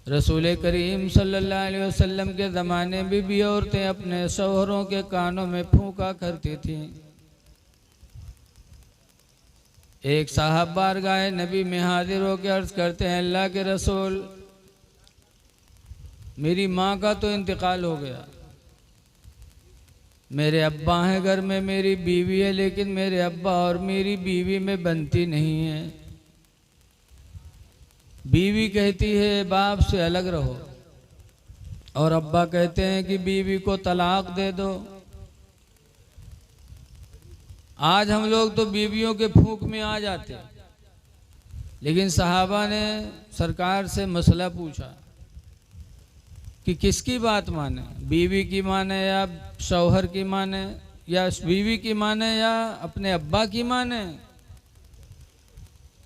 रसूल करीम सल्लल्लाहु अलैहि वसल्लम के ज़माने में भी औरतें अपने शौहरों के कानों में फूंका करती थीं। एक साहब बारगाह नबी में हाजिर होकर अर्ज करते हैं, अल्लाह के रसूल, मेरी माँ का तो इंतकाल हो गया, मेरे अब्बा हैं घर में, मेरी बीवी है, लेकिन मेरे अब्बा और मेरी बीवी में बनती नहीं है। बीवी कहती है बाप से अलग रहो, और अब्बा कहते हैं कि बीवी को तलाक दे दो। आज हम लोग तो बीवियों के फूंक में आ जाते, लेकिन सहाबा ने सरकार से मसला पूछा कि किसकी बात माने, बीवी की माने या शौहर की माने, या बीवी की माने या अपने अब्बा की माने।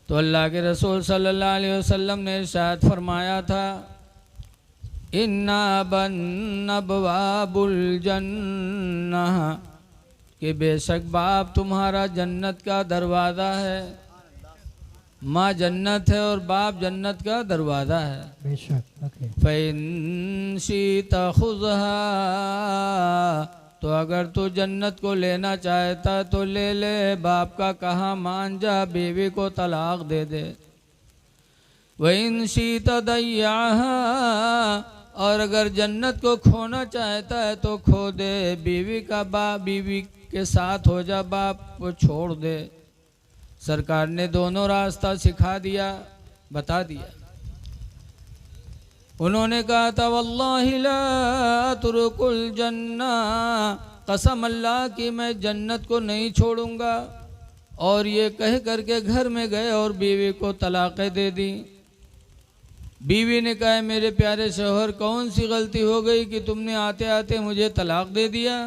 तो अल्लाह के रसूल सल्लल्लाहु अलैहि वसल्लम ने इरशाद फरमाया था, इन्ना बन अबवाबुल जन्नह, कि बेशक बाप तुम्हारा जन्नत का दरवाज़ा है। माँ जन्नत है और बाप जन्नत का दरवाज़ा है। बेशक। फ़इन शीता खुज़हा, तो अगर तू जन्नत को लेना चाहता तो ले ले, बाप का कहा मान जा, बीवी को तलाक दे दे। वइन शीता दय्याहा, और अगर जन्नत को खोना चाहता है तो खो दे, बीवी का बाप बीवी के साथ हो जा, बाप को छोड़ दे। सरकार ने दोनों रास्ता सिखा दिया, बता दिया। उन्होंने कहा था, वल्लाहि ला तुरुकुल जन्ना, कसम अल्लाह की मैं जन्नत को नहीं छोड़ूंगा। और ये कह करके घर में गए और बीवी को तलाक़ें दे दी। बीवी ने कहा, मेरे प्यारे शौहर, कौन सी गलती हो गई कि तुमने आते आते मुझे तलाक दे दिया।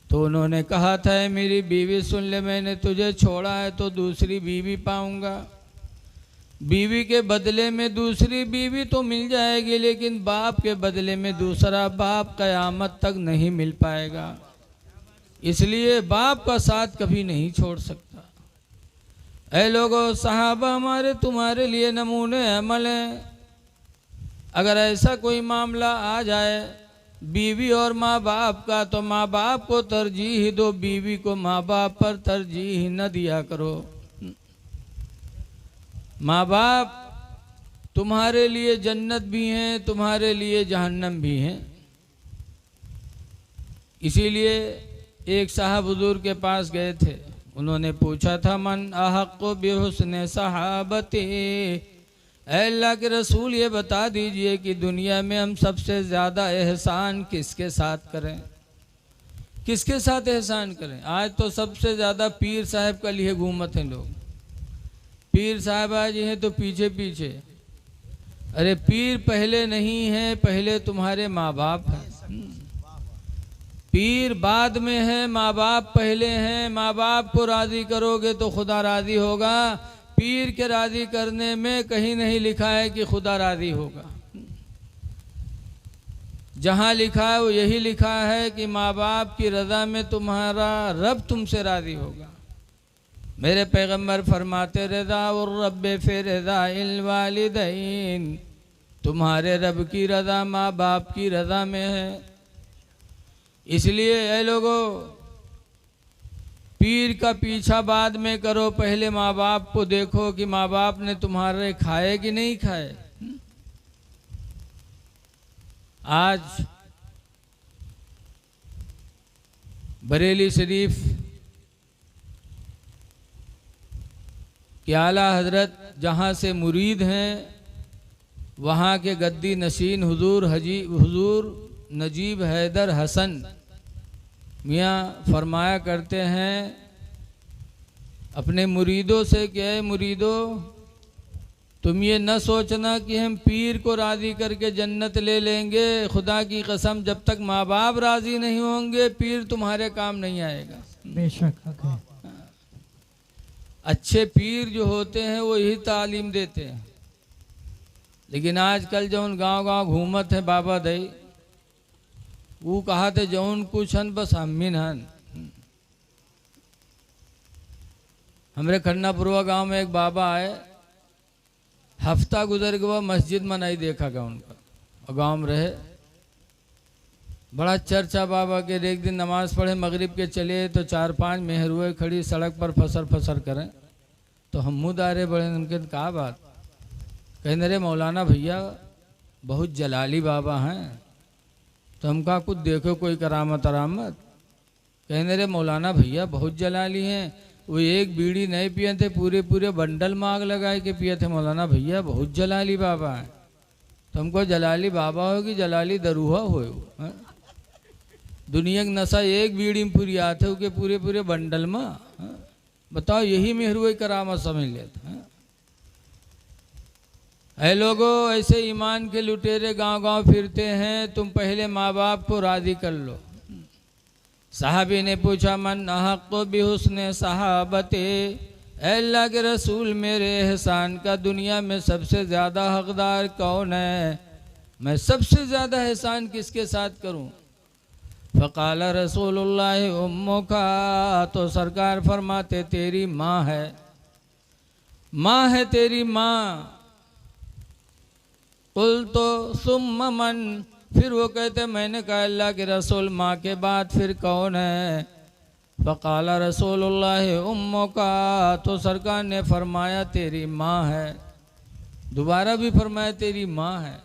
तो उन्होंने कहा था, मेरी बीवी सुन ले, मैंने तुझे छोड़ा है तो दूसरी बीवी पाऊंगा, बीवी के बदले में दूसरी बीवी तो मिल जाएगी, लेकिन बाप के बदले में दूसरा बाप क़यामत तक नहीं मिल पाएगा। इसलिए बाप का साथ कभी नहीं छोड़ सकता। ऐ लोगों, सहाबा हमारे तुम्हारे लिए नमूने अमल हैं। अगर ऐसा कोई मामला आ जाए बीवी और माँ बाप का, तो माँ बाप को तरजीह दो, बीवी को माँ बाप पर तरजीह न दिया करो। माँ बाप तुम्हारे लिए जन्नत भी हैं, तुम्हारे लिए जहन्नम भी हैं। इसीलिए एक साहब हुजूर के पास गए थे, उन्होंने पूछा था, मन अहक्कु बिहुस्नि सहाबती, अल्लाह के रसूल ये बता दीजिए कि दुनिया में हम सबसे ज़्यादा एहसान किसके साथ करें, किसके साथ एहसान करें। आज तो सबसे ज़्यादा पीर साहब का लिए घूमत हैं लोग। पीर साहब आज हैं तो पीछे पीछे। अरे पीर पहले नहीं है, पहले तुम्हारे माँ बाप हैं। पीर बाद में है, माँ बाप पहले हैं। माँ बाप को राज़ी करोगे तो खुदा राज़ी होगा। पीर के राज़ी करने में कहीं नहीं लिखा है कि खुदा राज़ी होगा। जहाँ लिखा है वो यही लिखा है कि माँ बाप की रज़ा में तुम्हारा रब तुमसे राज़ी होगा। मेरे पैगम्बर फरमाते, रज़ा और रब फिर रज़ा इल वालिदैन, तुम्हारे रब की रज़ा माँ बाप की रज़ा में है। इसलिए ऐ लोगों, पीर का पीछा बाद में करो, पहले माँ बाप को देखो कि माँ बाप ने तुम्हारे खाए कि नहीं खाए। आज बरेली शरीफ के आला हजरत जहाँ से मुरीद हैं, वहाँ के गद्दी नशीन हुजूर नजीब हैदर हसन मियाँ फरमाया करते हैं अपने मुरीदों से कि ऐ मुरीदों, तुम ये न सोचना कि हम पीर को राज़ी करके जन्नत ले लेंगे। खुदा की कसम, जब तक माँ बाप राज़ी नहीं होंगे पीर तुम्हारे काम नहीं आएगा। बेशक। अच्छे पीर जो होते हैं वो यही तालीम देते हैं। लेकिन आजकल जो उन गांव-गांव घूमत है बाबा दई, वो कहा थे जौन कुछ हन बस हमीन हन। हमरे खन्नापुरवा गांव में एक बाबा आए, हफ्ता गुजर गया, मस्जिद में नहीं देखा गया उनका, और गाँव में रहे। बड़ा चर्चा बाबा के। एक दिन नमाज पढ़े मगरिब के चले तो 4-5 मेहरुए खड़ी सड़क पर फसर फसर करें, तो हम मुँह दारे बड़े। उनके कहा बात, कहने रे मौलाना भैया बहुत जलाली बाबा हैं। तो हम कहा कुछ देखो कोई करामत अरामत। कहने रे मौलाना भैया बहुत जलाली हैं, वो एक बीड़ी नहीं पिए थे, पूरे पूरे बंडल मांग लगाए के पिए थे। मौलाना भैया बहुत जलाली बाबा हैं। तो हमको जलाली बाबा हो कि जलाली दरूहा हो? दुनिया की नशा एक बीड़ी में पूरी आते हो के पूरे पूरे बंडल में। बताओ, यही मेहरुए करामत समझ लेते। ऐ लोगों, ऐसे ईमान के लुटेरे गांव गांव फिरते हैं। तुम पहले माँ बाप को राजी कर लो। साहबी ने पूछा, मन अहक़ बिहुस्ने सहाबते, अल्लाह के रसूल मेरे एहसान का दुनिया में सबसे ज़्यादा हकदार कौन है? मैं सबसे ज़्यादा एहसान किसके साथ करूं? फ़क़ाल रसूलुल्लाह उम्मुका, तो सरकार फरमाते तेरी माँ है, माँ है तेरी माँ। कुल तो सुम्मा मन, फिर वो कहते मैंने कहा अल्लाह के रसूल माँ के बाद फिर कौन है? फ़क़ाल रसूलुल्लाह उम्मुका, तो सरकार ने फरमाया तेरी माँ है। दोबारा भी फरमाया तेरी माँ है।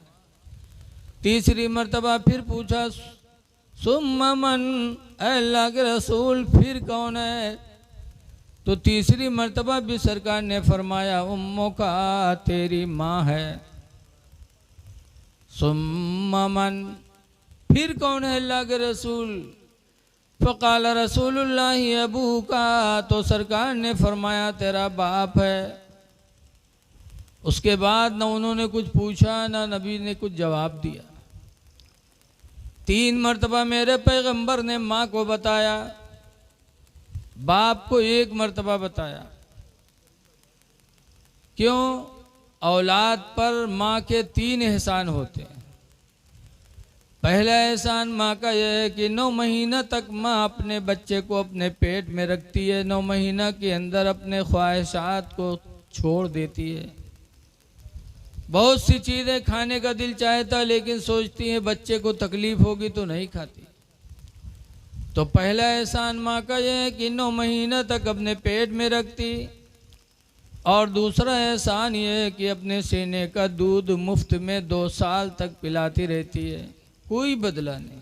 तीसरी मर्तबा फिर पूछा सुम्मा मन, अल्लाह के रसूल फिर कौन है? तो तीसरी मर्तबा भी सरकार ने फरमाया उम्मुका, तेरी माँ है। सुम्मा मन, फिर कौन है अल्लाह के रसूल? फ़क़ाल रसूलुल्लाह अबूका, तो सरकार ने फरमाया तेरा बाप है। उसके बाद न उन्होंने कुछ पूछा ना नबी ने कुछ जवाब दिया। 3 मर्तबा मेरे पैगंबर ने माँ को बताया, बाप को 1 मर्तबा बताया। क्यों? औलाद पर माँ के 3 एहसान होते हैं। पहला एहसान माँ का यह है कि 9 महीना तक माँ अपने बच्चे को अपने पेट में रखती है। 9 महीना के अंदर अपने ख्वाहिशात को छोड़ देती है। बहुत सी चीज़ें खाने का दिल चाहता, लेकिन सोचती है बच्चे को तकलीफ होगी तो नहीं खाती। तो पहला एहसान माँ का यह है कि 9 महीना तक अपने पेट में रखती। और दूसरा एहसान ये है कि अपने सीने का दूध मुफ्त में 2 साल तक पिलाती रहती है, कोई बदला नहीं।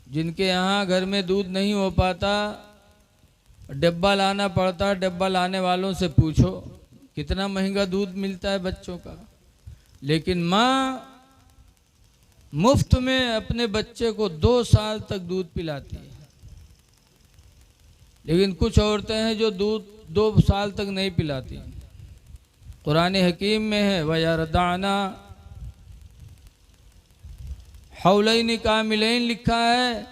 जिनके यहाँ घर में दूध नहीं हो पाता, डब्बा लाना पड़ता, डब्बा लाने वालों से पूछो कितना महंगा दूध मिलता है बच्चों का। लेकिन माँ मुफ्त में अपने बच्चे को 2 साल तक दूध पिलाती है। लेकिन कुछ औरतें हैं जो दूध 2 साल तक नहीं पिलाती। कुरान हकीम में है वयरदाना हौलैन कामिलैन, लिखा है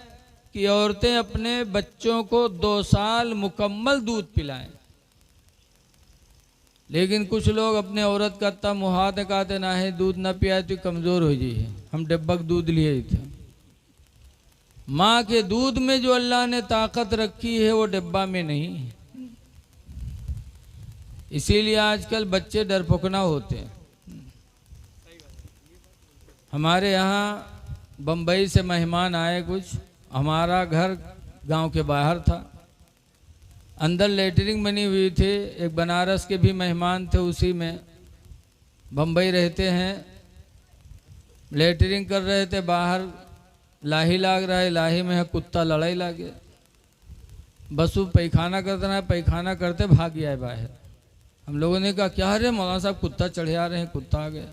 कि औरतें अपने बच्चों को 2 साल मुकम्मल दूध पिलाएं। लेकिन कुछ लोग अपने औरत का इतना मुहात कहते ना है दूध ना पियाए तो कमज़ोर हो जाइए। हम डब्बा दूध लिए थे। माँ के दूध में जो अल्लाह ने ताकत रखी है वो डब्बा में नहीं। इसीलिए आजकल बच्चे डरपोकना होते हैं। हमारे यहाँ बम्बई से मेहमान आए कुछ, हमारा घर गांव के बाहर था, अंदर लेटरिंग बनी हुई थी। एक बनारस के भी मेहमान थे, उसी में बम्बई रहते हैं। लेटरिंग कर रहे थे, बाहर लाही लाग रहा है, लाही में है कुत्ता लड़ाई लागे। बस वो पैखाना करता है, पैखाना करते भाग गया है बाहर। हम लोगों ने कहा क्या रे मौलाना साहब कुत्ता चढ़े आ रहे हैं, कुत्ता आ गया।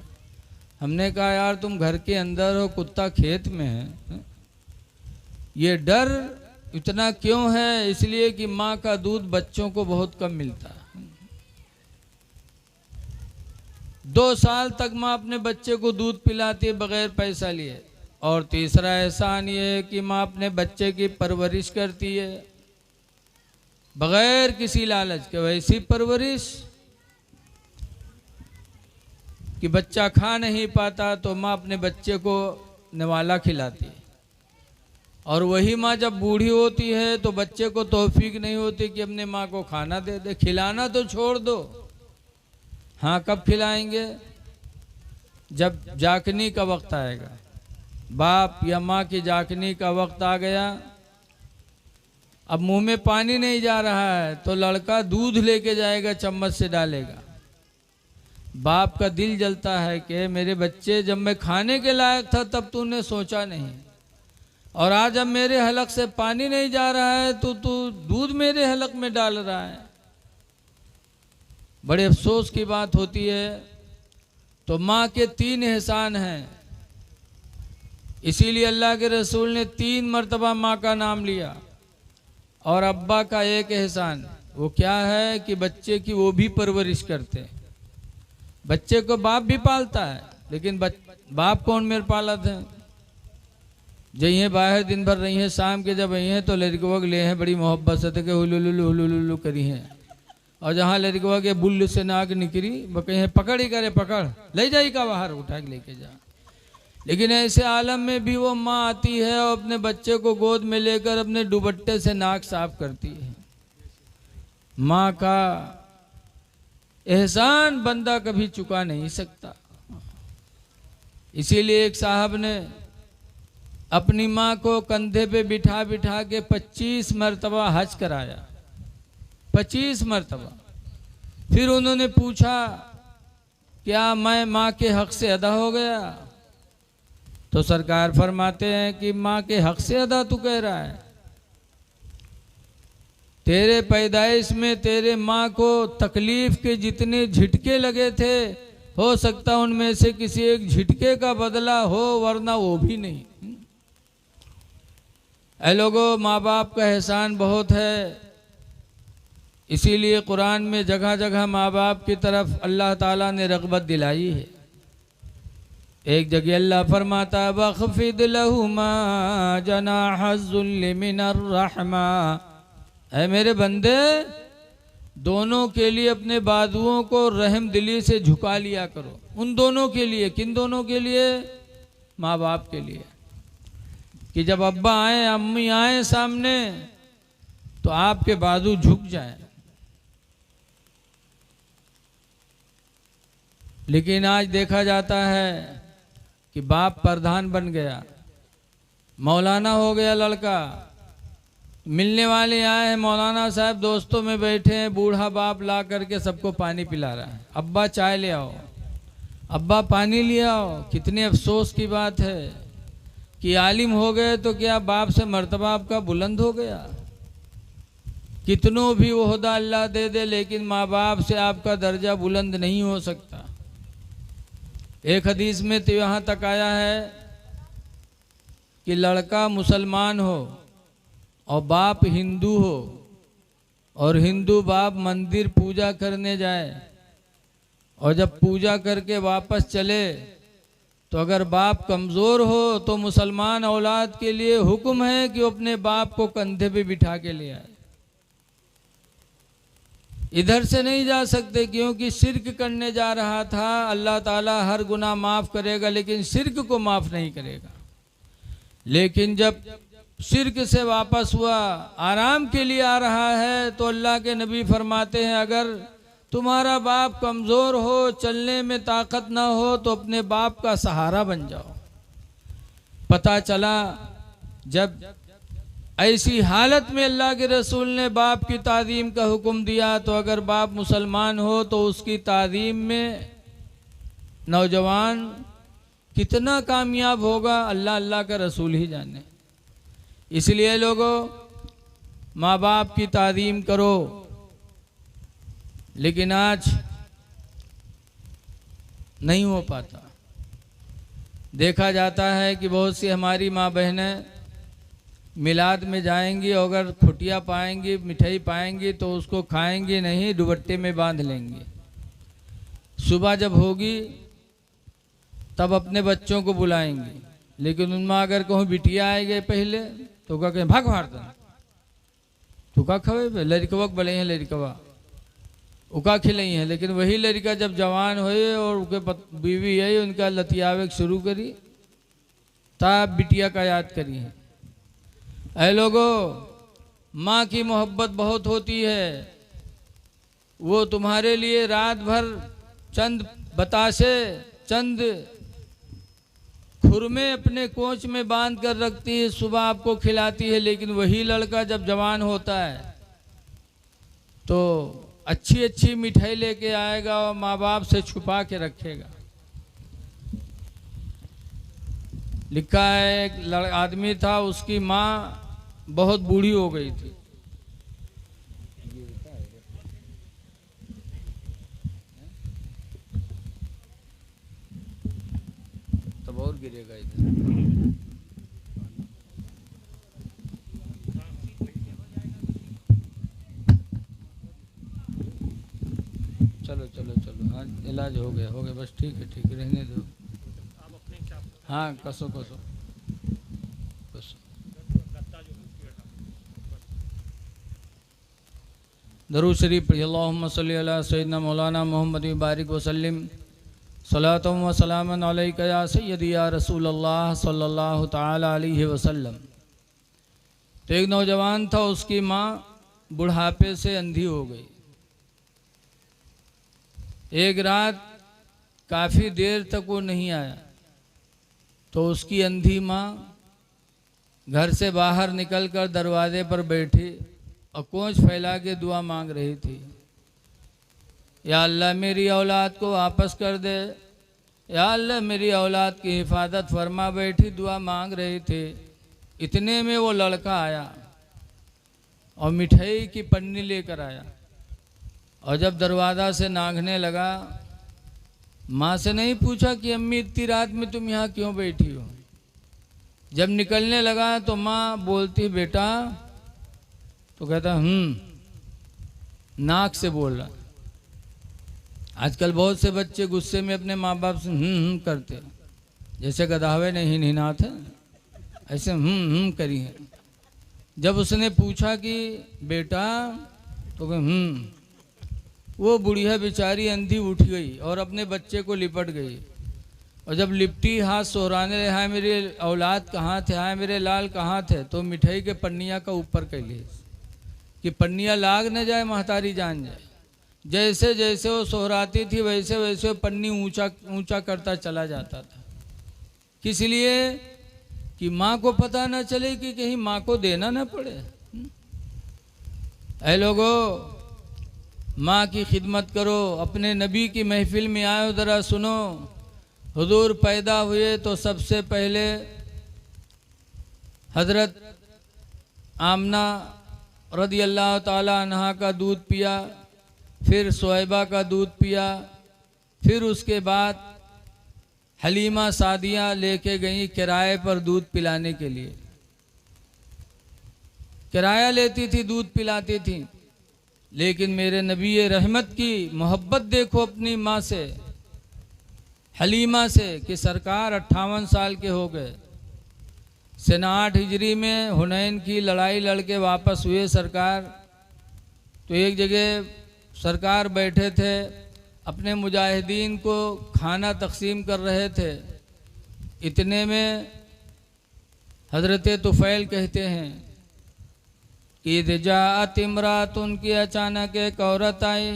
हमने कहा यार तुम घर के अंदर हो, कुत्ता खेत में है। ये डर इतना क्यों है? इसलिए कि माँ का दूध बच्चों को बहुत कम मिलता है। 2 साल तक माँ अपने बच्चे को दूध पिलाती है बगैर पैसा लिए। और तीसरा एहसान ये है कि माँ अपने बच्चे की परवरिश करती है बगैर किसी लालच के। वैसी परवरिश कि बच्चा खा नहीं पाता तो माँ अपने बच्चे को निवाला खिलाती है। और वही माँ जब बूढ़ी होती है तो बच्चे को तौफीक नहीं होती कि अपने माँ को खाना दे दे। खिलाना तो छोड़ दो, हाँ, कब खिलाएंगे? जब जाकनी का वक्त आएगा। बाप या माँ की जाकनी का वक्त आ गया, अब मुंह में पानी नहीं जा रहा है तो लड़का दूध लेके जाएगा, चम्मच से डालेगा। बाप का दिल जलता है कि मेरे बच्चे, जब मैं खाने के लायक था तब तूने सोचा नहीं, और आज अब मेरे हलक से पानी नहीं जा रहा है तो तू दूध मेरे हलक में डाल रहा है। बड़े अफसोस की बात होती है। तो माँ के 3 एहसान हैं, इसीलिए अल्लाह के रसूल ने 3 मर्तबा माँ का नाम लिया। और अब्बा का 1 एहसान, वो क्या है कि बच्चे की वो भी परवरिश करते हैं। बच्चे को बाप भी पालता है, लेकिन बाप कौन मेरे पालत है? जही बाहर दिन भर रही है, शाम के जब आई हैं तो लड़कवा ले हैं बड़ी मोहब्बत से के हुलुलुलु करी हैं, और जहाँ लड़कवा के बुल्ल से नाक निकली वो कहीं पकड़ ही करे, पकड़ ले जाई का बाहर उठा के लेके जा। लेकिन ऐसे आलम में भी वो माँ आती है और अपने बच्चे को गोद में लेकर अपने दुपट्टे से नाक साफ करती है। माँ का एहसान बंदा कभी चुका नहीं सकता। इसीलिए एक साहब ने अपनी माँ को कंधे पे बिठा बिठा के 25 मरतबा हज कराया, 25 मरतबा। फिर उन्होंने पूछा, क्या मैं माँ के हक से अदा हो गया? तो सरकार फरमाते हैं कि माँ के हक से अदा तू कह रहा है? तेरे पैदाइश में तेरे माँ को तकलीफ के जितने झटके लगे थे, हो सकता उनमें से किसी एक झटके का बदला हो, वरना वो भी नहीं। ऐ लोगों, माँ बाप का एहसान बहुत है। इसीलिए कुरान में जगह जगह माँ बाप की तरफ अल्लाह ताला ने रग़बत दिलाई है। एक जगह अल्लाह फरमाता, वख़फ़िद लहुमा जनाहज़्ज़ुल्लि मिनर रहमा, ऐ मेरे बंदे, दोनों के लिए अपने बाजुओं को रहम दिली से झुका लिया करो। उन दोनों के लिए, किन दोनों के लिए? माँ बाप के लिए। कि जब अब्बा आए, अम्मी आए सामने, तो आपके बाजू झुक जाएं। लेकिन आज देखा जाता है कि बाप प्रधान बन गया, मौलाना हो गया लड़का। मिलने वाले आए हैं, मौलाना साहब दोस्तों में बैठे हैं, बूढ़ा बाप ला करके सबको पानी पिला रहा है। अब्बा चाय ले आओ, अब्बा पानी ले आओ। कितने अफसोस की बात है कि आलिम हो गए तो क्या बाप से मर्तबा आपका बुलंद हो गया? कितनों भी ओहदा अल्लाह दे दे, लेकिन माँ बाप से आपका दर्जा बुलंद नहीं हो सकता। एक हदीस में तो यहाँ तक आया है कि लड़का मुसलमान हो और बाप हिंदू हो, और हिंदू बाप मंदिर पूजा करने जाए, और जब पूजा करके वापस चले तो अगर बाप कमज़ोर हो तो मुसलमान औलाद के लिए हुक्म है कि वो अपने बाप को कंधे पे बिठा के ले आए। इधर से नहीं जा सकते क्योंकि शिर्क करने जा रहा था। अल्लाह ताला हर गुनाह माफ़ करेगा, लेकिन शिर्क को माफ़ नहीं करेगा। लेकिन जब शिर्क से वापस हुआ, आराम के लिए आ रहा है, तो अल्लाह के नबी फरमाते हैं, अगर तुम्हारा बाप कमज़ोर हो, चलने में ताकत ना हो, तो अपने बाप का सहारा बन जाओ। पता चला जब ऐसी हालत में अल्लाह के रसूल ने बाप की ताज़ीम का हुक्म दिया, तो अगर बाप मुसलमान हो तो उसकी ताज़ीम में नौजवान कितना कामयाब होगा, अल्लाह अल्लाह का रसूल ही जाने। इसलिए लोगों, माँ बाप की ताज़ीम करो। लेकिन आज नहीं हो पाता। देखा जाता है कि बहुत सी हमारी माँ बहनें मिलाद में जाएंगी, अगर खुटिया पाएंगी, मिठाई पाएंगी तो उसको खाएंगी नहीं, दुपट्टे में बांध लेंगी। सुबह जब होगी तब अपने बच्चों को बुलाएंगी, लेकिन उनमें अगर कहूँ बिटिया आए गए पहले तो क्या कहें, भाग मार दो, तो का खवे लड़कवक बले हैं, लड़कवा उका खिलाई है। लेकिन वही लड़का जब जवान हुए और उनके बीवी आई, उनका लतियावे शुरू करी, तब बिटिया का याद करी है। ऐ लोगों, माँ की मोहब्बत बहुत होती है। वो तुम्हारे लिए रात भर चंद बतासे, चंद खुरमे अपने कोच में बांध कर रखती है, सुबह आपको खिलाती है। लेकिन वही लड़का जब जवान होता है तो अच्छी अच्छी मिठाई लेके आएगा और माँ बाप से छुपा के रखेगा। लिखा है एक आदमी था, उसकी माँ बहुत बूढ़ी हो गई थी। तब और गिरेगा इधर। चलो चलो चलो, हाँ इलाज हो गया बस, ठीक है रहने दो। हाँ कसो कसो कसो। दरूद शरीफ पढ़िए। अल्लाहुम्मा सल्ली अला सय्यिदना मौलाना मोहम्मद बारिक वसल्लिम सलातुम व सलामन अलैका या सय्यदी या रसूल अल्लाह सल्लल्लाहु ताला अलैहि वसल्लम। तो एक नौजवान था, उसकी माँ बुढ़ापे से अंधी हो गई। एक रात काफ़ी देर तक वो नहीं आया तो उसकी अंधी माँ घर से बाहर निकलकर दरवाजे पर बैठी और कोंच फैला के दुआ मांग रही थी, या अल्लाह मेरी औलाद को वापस कर दे, या अल्लाह मेरी औलाद की हिफाजत फरमा। बैठी दुआ मांग रही थी। इतने में वो लड़का आया और मिठाई की पन्नी लेकर आया, और जब दरवाज़ा से नांगने लगा, माँ से नहीं पूछा कि अम्मी इतनी रात में तुम यहाँ क्यों बैठी हो। जब निकलने लगा तो माँ बोलती बेटा, तो कहता नाक से बोल रहा। आजकल बहुत से बच्चे गुस्से में अपने माँ बाप से करते, जैसे गधावे नहीं निनाथ है ऐसे करी है। जब उसने पूछा कि बेटा, तो वो बुढ़िया बेचारी अंधी उठ गई और अपने बच्चे को लिपट गई, और जब लिपटी हाथ सोहराने लगे, हाय मेरे औलाद कहाँ थे, हाय मेरे लाल कहाँ थे, तो मिठाई के पन्निया का ऊपर कर लिए कि पन्निया लाग न जाए, महतारी जान जाए। जैसे जैसे वो सोहराती थी वैसे वैसे वो पन्नी ऊंचा ऊंचा करता चला जाता था। किस लिए? कि माँ को पता न चले, कि कहीं माँ को देना न पड़े। ऐ लोगों, माँ की खिदमत करो। अपने नबी की महफिल में आए, ज़रा सुनो। हुजूर पैदा हुए तो सबसे पहले हज़रत आमना रदी अल्लाह ताला अन्हा का दूध पिया, फिर सुहैबा का दूध पिया, फिर उसके बाद हलीमा सादिया लेके गई किराए पर दूध पिलाने के लिए। किराया लेती थी, दूध पिलाती थी। लेकिन मेरे नबी रहमत की मोहब्बत देखो अपनी माँ से, हलीमा से, कि सरकार 58 साल के हो गए। सन 8 हिजरी में हुनैन की लड़ाई लड़के वापस हुए सरकार। तो एक जगह सरकार बैठे थे, अपने मुजाहिदीन को खाना तकसीम कर रहे थे। इतने में हज़रत तुफ़ैल कहते हैं कि जात इमरात, उनकी अचानक एक औरत आई।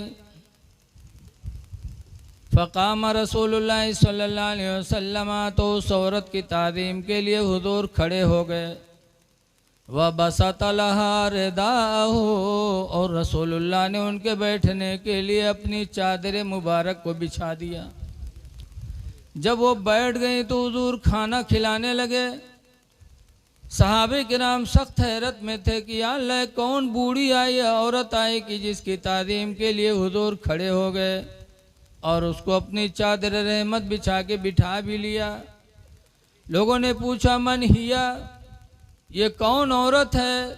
फ़क़ाम रसूलुल्लाह सल्लल्लाहु अलैहि वसल्लम, तो उस औरत की ताज़ीम के लिए हुजूर खड़े हो गए। व बसत लहा रिदाहु, और रसूलुल्लाह ने उनके बैठने के लिए अपनी चादर मुबारक को बिछा दिया। जब वो बैठ गई तो हुजूर खाना खिलाने लगे। सहाबे किराम सख्त हैरत में थे कि या अल्लाह, कौन बूढ़ी आई औरत आई कि जिसकी ताज़ीम के लिए हुजूर खड़े हो गए और उसको अपनी चादर रहमत बिछा के बिठा भी लिया। लोगों ने पूछा मन हिया, ये कौन औरत है?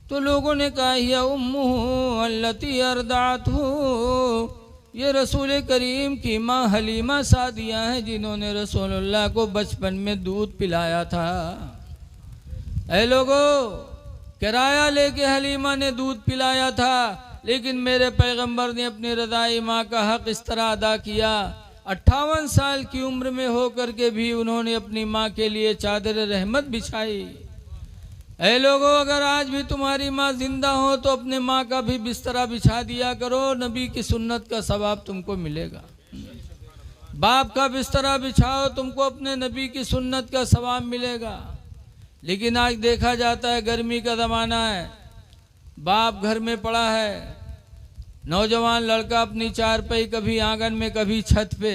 तो लोगों ने कहा हिया उम्मुहु अल्लती अर्दातहु, ये रसूल करीम की माँ हलीमा सादिया हैं, जिन्होंने रसूलुल्लाह को बचपन में दूध पिलाया था। ऐ लोगों, किराया लेके हलीमा ने दूध पिलाया था, लेकिन मेरे पैगंबर ने अपनी रज़ाई माँ का हक इस तरह अदा किया। 58 साल की उम्र में होकर के भी उन्होंने अपनी माँ के लिए चादर रहमत बिछाई। ऐ लोगों, अगर आज भी तुम्हारी माँ जिंदा हो तो अपने माँ का भी बिस्तरा बिछा दिया करो, नबी की सुन्नत का सवाब तुमको मिलेगा। बाप का बिस्तरा बिछाओ, तुमको अपने नबी की सुन्नत का सवाब मिलेगा। लेकिन आज देखा जाता है, गर्मी का ज़माना है, बाप घर में पड़ा है, नौजवान लड़का अपनी चारपाई कभी आंगन में कभी छत पे,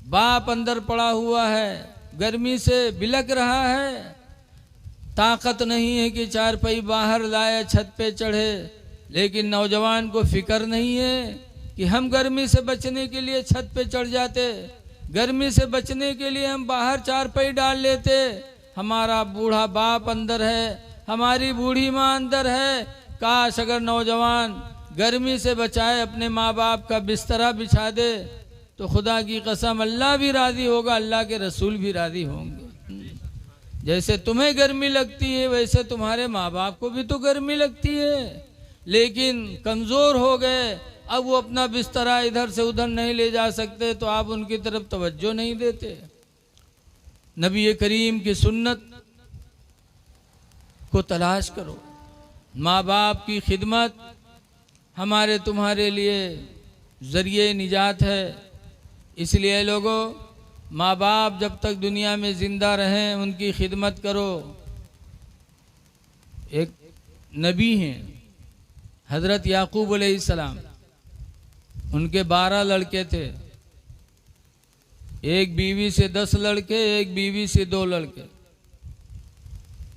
बाप अंदर पड़ा हुआ है, गर्मी से बिलक रहा है, ताकत नहीं है कि चारपाई बाहर लाए छत पे चढ़े। लेकिन नौजवान को फिक्र नहीं है कि हम गर्मी से बचने के लिए छत पे चढ़ जाते, गर्मी से बचने के लिए हम बाहर चारपाई डाल लेते। हमारा बूढ़ा बाप अंदर है, हमारी बूढ़ी माँ अंदर है। काश अगर नौजवान गर्मी से बचाए, अपने माँ बाप का बिस्तरा बिछा दे, तो खुदा की कसम अल्लाह भी राज़ी होगा, अल्लाह के रसूल भी राज़ी होंगे। जैसे तुम्हें गर्मी लगती है वैसे तुम्हारे माँ बाप को भी तो गर्मी लगती है, लेकिन कमज़ोर हो गए, अब वो अपना बिस्तरा इधर से उधर नहीं ले जा सकते, तो आप उनकी तरफ तवज्जो नहीं देते। नबी करीम की सुन्नत को तलाश करो। माँ बाप की खिदमत हमारे तुम्हारे लिए ज़रिए निजात है। इसलिए लोगों, माँ बाप जब तक दुनिया में ज़िंदा रहें उनकी खिदमत करो। एक नबी हैं हज़रत याकूब अलैहिस्सलाम, उनके 12 लड़के थे, एक बीवी से 10 लड़के, एक बीवी से 2 लड़के।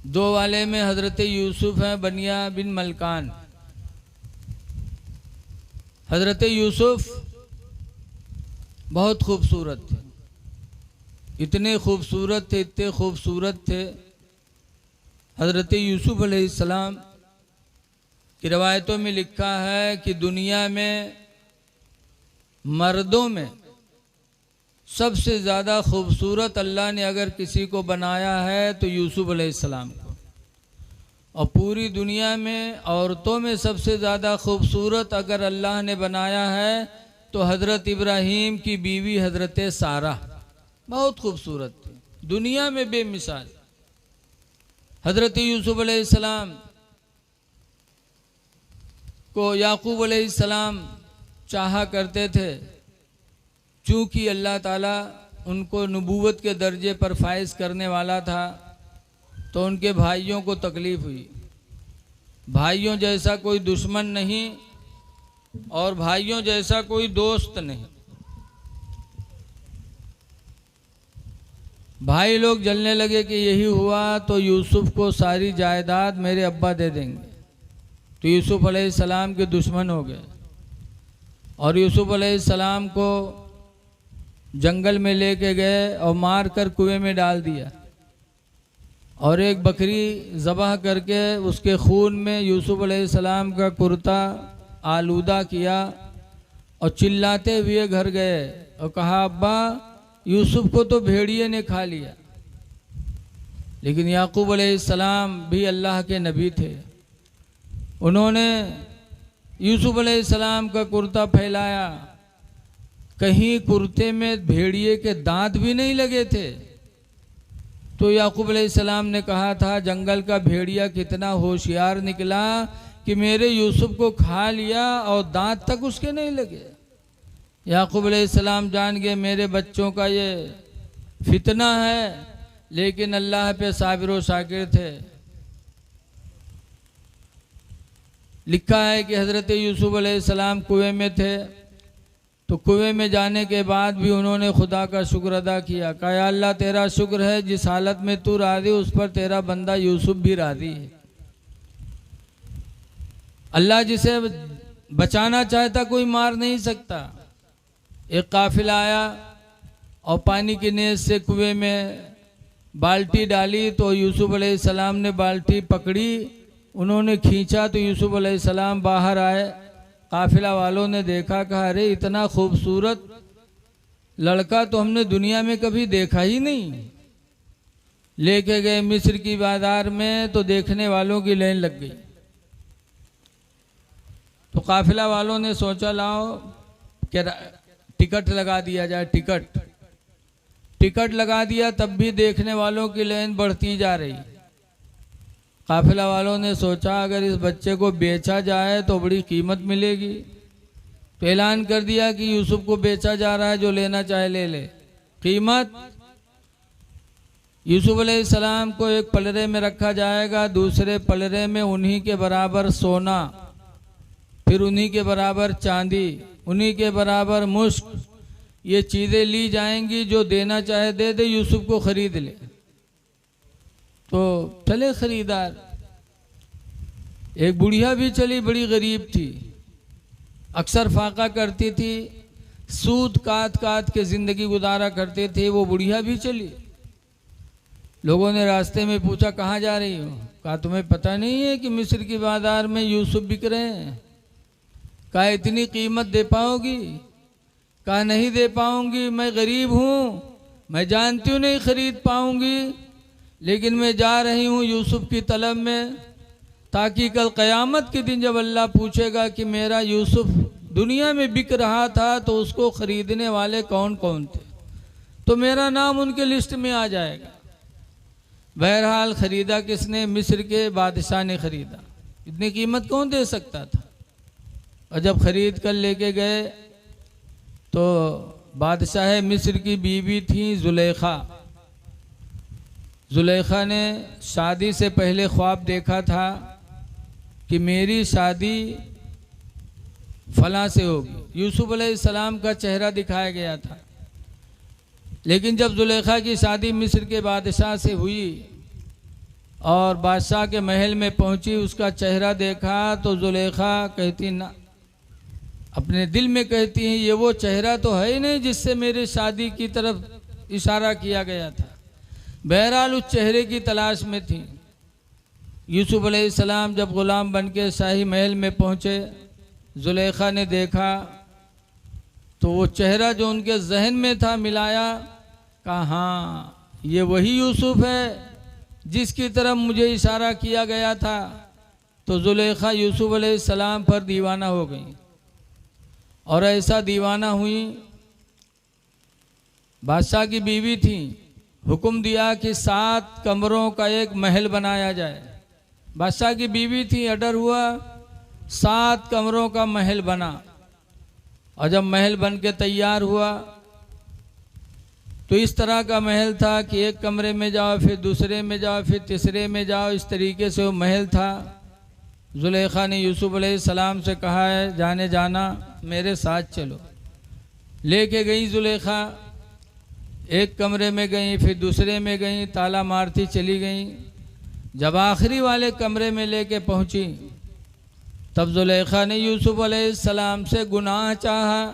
2 वाले में हज़रत यूसुफ हैं, बनिया बिन मलकान। हज़रत यूसुफ बहुत खूबसूरत थे, इतने खूबसूरत थे, इतने खूबसूरत थे। हज़रत यूसुफ अलैहिस्सलाम की रवायतों में लिखा है कि दुनिया में मर्दों में सबसे ज़्यादा खूबसूरत अल्लाह ने अगर किसी को बनाया है तो यूसुफ अलैहिस्सलाम को, और पूरी दुनिया में औरतों में सबसे ज़्यादा खूबसूरत अगर अल्लाह ने बनाया है तो हज़रत इब्राहीम की बीवी हज़रत सारा बहुत खूबसूरत थी, दुनिया में बेमिसाल। हज़रत यूसुफ अलैहिस्सलाम को याकूब अलैहिस्सलाम चाहा करते थे, चूँकि अल्लाह ताला उनको नबूवत के दर्जे पर फाइज करने वाला था, तो उनके भाइयों को तकलीफ़ हुई। भाइयों जैसा कोई दुश्मन नहीं और भाइयों जैसा कोई दोस्त नहीं। भाई लोग जलने लगे कि यही हुआ तो यूसुफ को सारी जायदाद मेरे अब्बा दे देंगे, तो यूसुफ अलैहिस्सलाम के दुश्मन हो गए और यूसुफ अलैहिस्सलाम को जंगल में लेके गए और मार कर कुएं में डाल दिया, और एक बकरी ज़बह करके उसके खून में यूसुफ अलैहिस्सलाम का कुर्ता आलूदा किया और चिल्लाते हुए घर गए और कहा, अब्बा यूसुफ को तो भेड़िए ने खा लिया। लेकिन याकूब अलैहिस्सलाम भी अल्लाह के नबी थे, उन्होंने यूसुफ अलैहिस्सलाम का कुर्ता फैलाया, कहीं कुर्ते में भेड़िए के दांत भी नहीं लगे थे। तो याकूब अलैहिस्सलाम ने कहा था, जंगल का भेड़िया कितना होशियार निकला कि मेरे यूसुफ को खा लिया और दांत तक उसके नहीं लगे। याकूब अलैहिस्सलाम जान गए मेरे बच्चों का ये फितना है, लेकिन अल्लाह पे साबिर व शाकिर थे। लिखा है कि हज़रत यूसुफ अलैहिस्सलाम कुएं में थे, तो कुएं में जाने के बाद भी उन्होंने खुदा का शुक्र अदा किया, कहा या अल्लाह तेरा शुक्र है जिस हालत में तू राज़ी उस पर तेरा बंदा यूसुफ भी राज़ी है। अल्लाह जिसे बचाना चाहता कोई मार नहीं सकता। एक काफिला आया और पानी की नींद से कुएं में बाल्टी डाली, तो यूसुफ अलैहिस्सलाम ने बाल्टी पकड़ी, उन्होंने खींचा तो यूसुफ अलैहिस्सलाम बाहर आए। काफिला वालों ने देखा, कहा अरे इतना खूबसूरत लड़का तो हमने दुनिया में कभी देखा ही नहीं। लेके गए मिस्र की बाजार में, तो देखने वालों की लाइन लग गई। तो काफिला वालों ने सोचा लाओ कि टिकट लगा दिया जाए, टिकट लगा दिया, तब भी देखने वालों की लाइन बढ़ती जा रही। काफिला वालों ने सोचा अगर इस बच्चे को बेचा जाए तो बड़ी कीमत मिलेगी, तो ऐलान कर दिया कि यूसुफ को बेचा जा रहा है, जो लेना चाहे ले ले। कीमत यूसुफ अलैहिस्सलाम को एक पलरे में रखा जाएगा, दूसरे पलरे में उन्हीं के बराबर सोना, फिर उन्हीं के बराबर चांदी, उन्हीं के बराबर मुश्क, ये चीज़ें ली जाएंगी। जो देना चाहे दे दे, यूसुफ को खरीद ले। तो चले खरीदार। एक बुढ़िया भी चली, बड़ी गरीब थी, अक्सर फाका करती थी, सूद काट काट के ज़िंदगी गुजारा करते थे। वो बुढ़िया भी चली। लोगों ने रास्ते में पूछा कहाँ जा रही हो? कहा तुम्हें पता नहीं है कि मिस्र की बाजार में यूसुफ बिक रहे हैं? कहा इतनी कीमत दे पाओगी? कहा नहीं दे पाऊंगी, मैं गरीब हूँ, मैं जानती हूँ नहीं खरीद पाऊंगी, लेकिन मैं जा रही हूँ यूसुफ की तलब में, ताकि कल क़यामत के दिन जब अल्लाह पूछेगा कि मेरा यूसुफ दुनिया में बिक रहा था तो उसको ख़रीदने वाले कौन कौन थे, तो मेरा नाम उनके लिस्ट में आ जाएगा। बहरहाल ख़रीदा किसने? मिस्र के बादशाह ने ख़रीदा। इतनी कीमत कौन दे सकता था? और जब ख़रीद कर लेके गए तो बादशाह मिस्र की बीवी थी जुलेखा। जुलेखा ने शादी से पहले ख्वाब देखा था कि मेरी शादी फलां से होगी। यूसुफ अलैहिस्सलाम का चेहरा दिखाया गया था, लेकिन जब जुलेखा की शादी मिस्र के बादशाह से हुई और बादशाह के महल में पहुंची, उसका चेहरा देखा तो जुलेखा कहती ना, अपने दिल में कहती हैं ये वो चेहरा तो है ही नहीं जिससे मेरी शादी की तरफ इशारा किया गया था। बहरहाल उस चेहरे की तलाश में थी। यूसुफ अलैहिस्सलाम जब ग़ुलाम बन के शाही महल में पहुँचे, जुलेखा ने देखा तो वो चेहरा जो उनके जहन में था मिलाया, कहा हाँ ये वही यूसुफ है जिसकी तरफ मुझे इशारा किया गया था। तो जुलेखा यूसुफ अलैहिस्सलाम पर दीवाना हो गई, और ऐसा दीवाना हुई, बादशाह की बीवी थी, हुक्म दिया कि 7 कमरों का एक महल बनाया जाए। बादशाह की बीवी थी, ऑर्डर हुआ, 7 कमरों का महल बना। और जब महल बन के तैयार हुआ तो इस तरह का महल था कि एक कमरे में जाओ, फिर दूसरे में जाओ, फिर तीसरे में जाओ, इस तरीके से वो महल था। जुलेखा ने यूसुफ अलैहिस्सलाम से कहा है जाने जाना, मेरे साथ चलो। लेके गई जुलेखा, एक कमरे में गई, फिर दूसरे में गई, ताला मारती चली गई। जब आखिरी वाले कमरे में लेके पहुंची तब जुलेखा ने यूसुफ अलैहिस्सलाम से गुनाह चाहा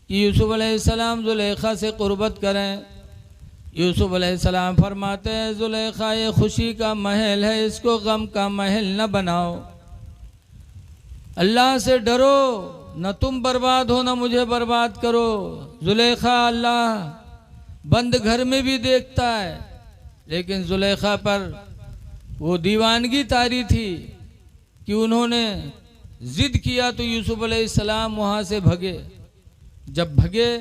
कि यूसुफ अलैहिस्सलाम जुलेखा से कुर्बत करें। यूसुफ अलैहिस्सलाम फरमाते हैं जुलेखा ये खुशी का महल है, इसको गम का महल न बनाओ। अल्लाह से डरो, न तुम बर्बाद हो न मुझे बर्बाद करो। जुलेखा अल्लाह बंद घर में भी देखता है, लेकिन जुलेखा पर वो दीवानगी तारी थी कि उन्होंने ज़िद किया तो यूसुफ अलैहिस्सलाम वहाँ से भगे। जब भगे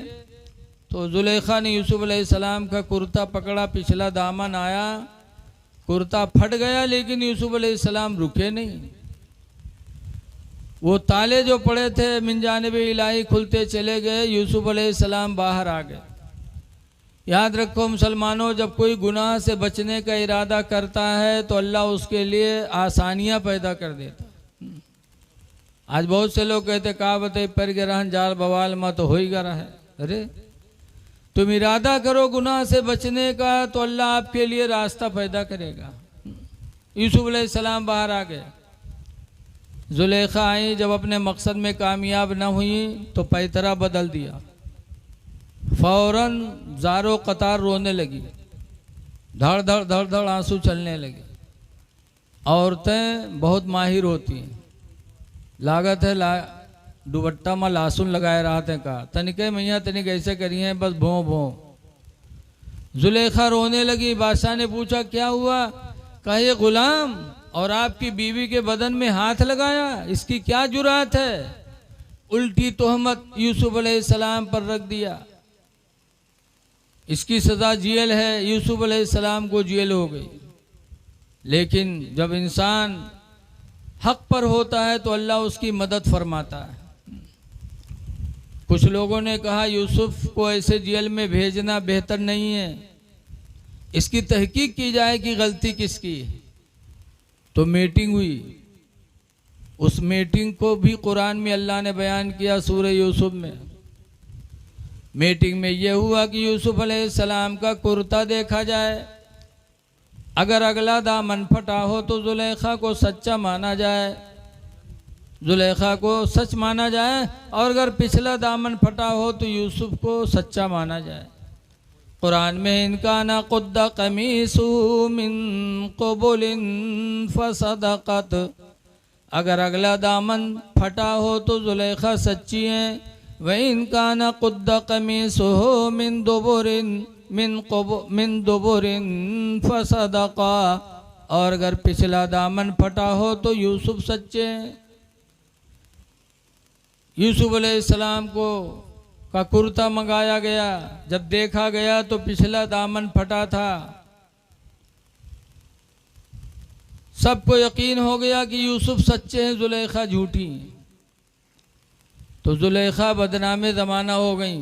तो जुलेखा ने यूसुफ अलैहिस्सलाम का कुर्ता पकड़ा, पिछला दामन आया, कुर्ता फट गया, लेकिन यूसुफ अलैहिस्सलाम रुके नहीं। वो ताले जो पड़े थे मिन जानिबे इलाही खुलते चले गए, यूसुफ अलैहिस्सलाम बाहर आ गए। याद रखो मुसलमानों, जब कोई गुनाह से बचने का इरादा करता है तो अल्लाह उसके लिए आसानियां पैदा कर देता। आज बहुत से लोग कहते का बते पर गिरहन जाल बवाल मत हो ही गा रहा है। अरे तुम इरादा करो गुनाह से बचने का तो अल्लाह आपके लिए रास्ता पैदा करेगा। यूसुफ अलैहिस्सलाम बाहर आ गए। जुलेखा आई, जब अपने मकसद में कामयाब न हुई तो पैतरा बदल दिया, फौरन ज़ारो कतार रोने लगी, धड़ धड़ धड़ धड़ आंसू चलने लगे। औरतें बहुत माहिर होती हैं, लागत है दुपट्टा में लासुन लगाए रहा थे, कहा तनिके मैया तनिक ऐसे करी हैं बस भों भों। जुलेखा रोने लगी। बादशाह ने पूछा क्या हुआ? कहा ये गुलाम और आपकी बीवी के बदन में हाथ लगाया, इसकी क्या जुरात है? उल्टी तोहमत यूसुफ अलैहिस्सलाम पर रख दिया, इसकी सज़ा जेल है। यूसुफ अलैहिस्सलाम को जेल हो गई। लेकिन जब इंसान हक पर होता है तो अल्लाह उसकी मदद फरमाता है। कुछ लोगों ने कहा यूसुफ को ऐसे जेल में भेजना बेहतर नहीं है, इसकी तहकीक की जाए कि गलती किसकी है। तो मीटिंग हुई। उस मीटिंग को भी कुरान में अल्लाह ने बयान किया सूरह यूसुफ में। मीटिंग में यह हुआ कि यूसुफ अलैहिस्सलाम का कुर्ता देखा जाए, अगर अगला दामन फटा हो तो जुलेखा को सच्चा माना जाए, जुलेखा को सच माना जाए, और अगर पिछला दामन फटा हो तो यूसुफ को सच्चा माना जाए। कुरान में इनका ना कुद्दा कमीसु मिन क़ुबुलिन फसदक़त, अगर अगला दामन फटा हो तो जुलेखा सच्ची है। व इनका ना कुद्दा कमीसु मिन दुबुरिन फसदक़ा, और अगर पिछला दामन फटा हो तो यूसुफ सच्चे हैं। यूसुफ अलैहिस्सलाम को का कुर्ता मंगाया गया, जब देखा गया तो पिछला दामन फटा था। सबको यकीन हो गया कि यूसुफ सच्चे हैं, जुलेखा झूठी। तो जुलेखा बदनामे ज़माना हो गई,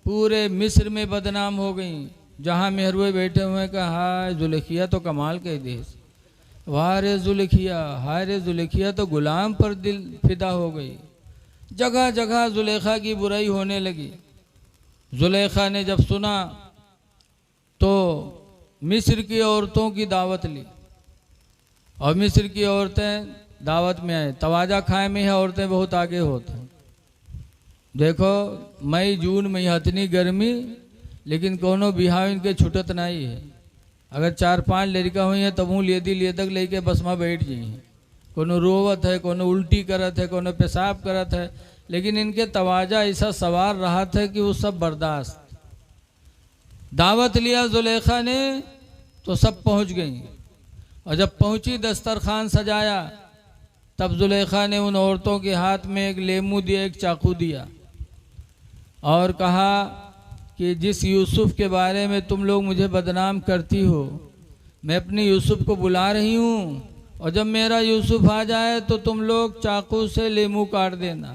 पूरे मिस्र में बदनाम हो गई। जहाँ मेहरुए बैठे हुए कहा हाय जुलेखिया तो कमाल के देश, वाह रे जुलेखिया, हाय रे जुलेखिया तो गुलाम पर दिल फिदा हो गई। जगह जगह जुलेखा की बुराई होने लगी। जुलेखा ने जब सुना तो मिस्र की औरतों की दावत ली, और मिस्र की औरतें दावत में आए। तवाजा खाए में है औरतें बहुत आगे होते हैं। देखो मई जून में इतनी गर्मी, लेकिन कोनो बिहाव इनके छुटत नहीं है। अगर 4-5 लड़का हुई है तब मुँह लिए तक लेके बस में बैठ गई हैं। कोनो रोवत है, कोनो उल्टी करत है, कोनो पेशाब करत है, लेकिन इनके तवाजा ऐसा सवार रहा था कि वो सब बर्दाश्त। दावत लिया जुलेखा ने तो सब पहुंच गई, और जब पहुंची दस्तरखान सजाया, तब जुलेखा ने उन औरतों के हाथ में एक लेमू दिया, एक चाकू दिया, और कहा कि जिस यूसुफ के बारे में तुम लोग मुझे बदनाम करती हो, मैं अपने यूसुफ को बुला रही हूँ, और जब मेरा यूसुफ आ जाए तो तुम लोग चाकू से लेमू काट देना।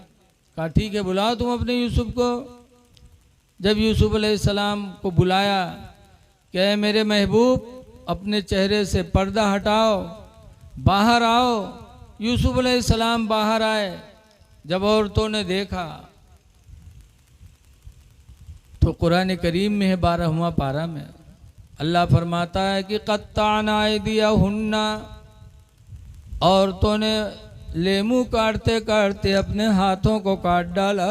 कहा ठीक है, बुलाओ तुम अपने यूसुफ को। जब यूसुफ अलैहिस्सलाम को बुलाया, कहे मेरे महबूब अपने चेहरे से पर्दा हटाओ, बाहर आओ। यूसुफ अलैहिस्सलाम बाहर आए। जब औरतों ने देखा तो कुरान करीम में है 12वां पारा में अल्लाह फरमाता है कि क़त्ताना अयदियहुन्ना, औरतों ने लेमू काटते काटते अपने हाथों को काट डाला।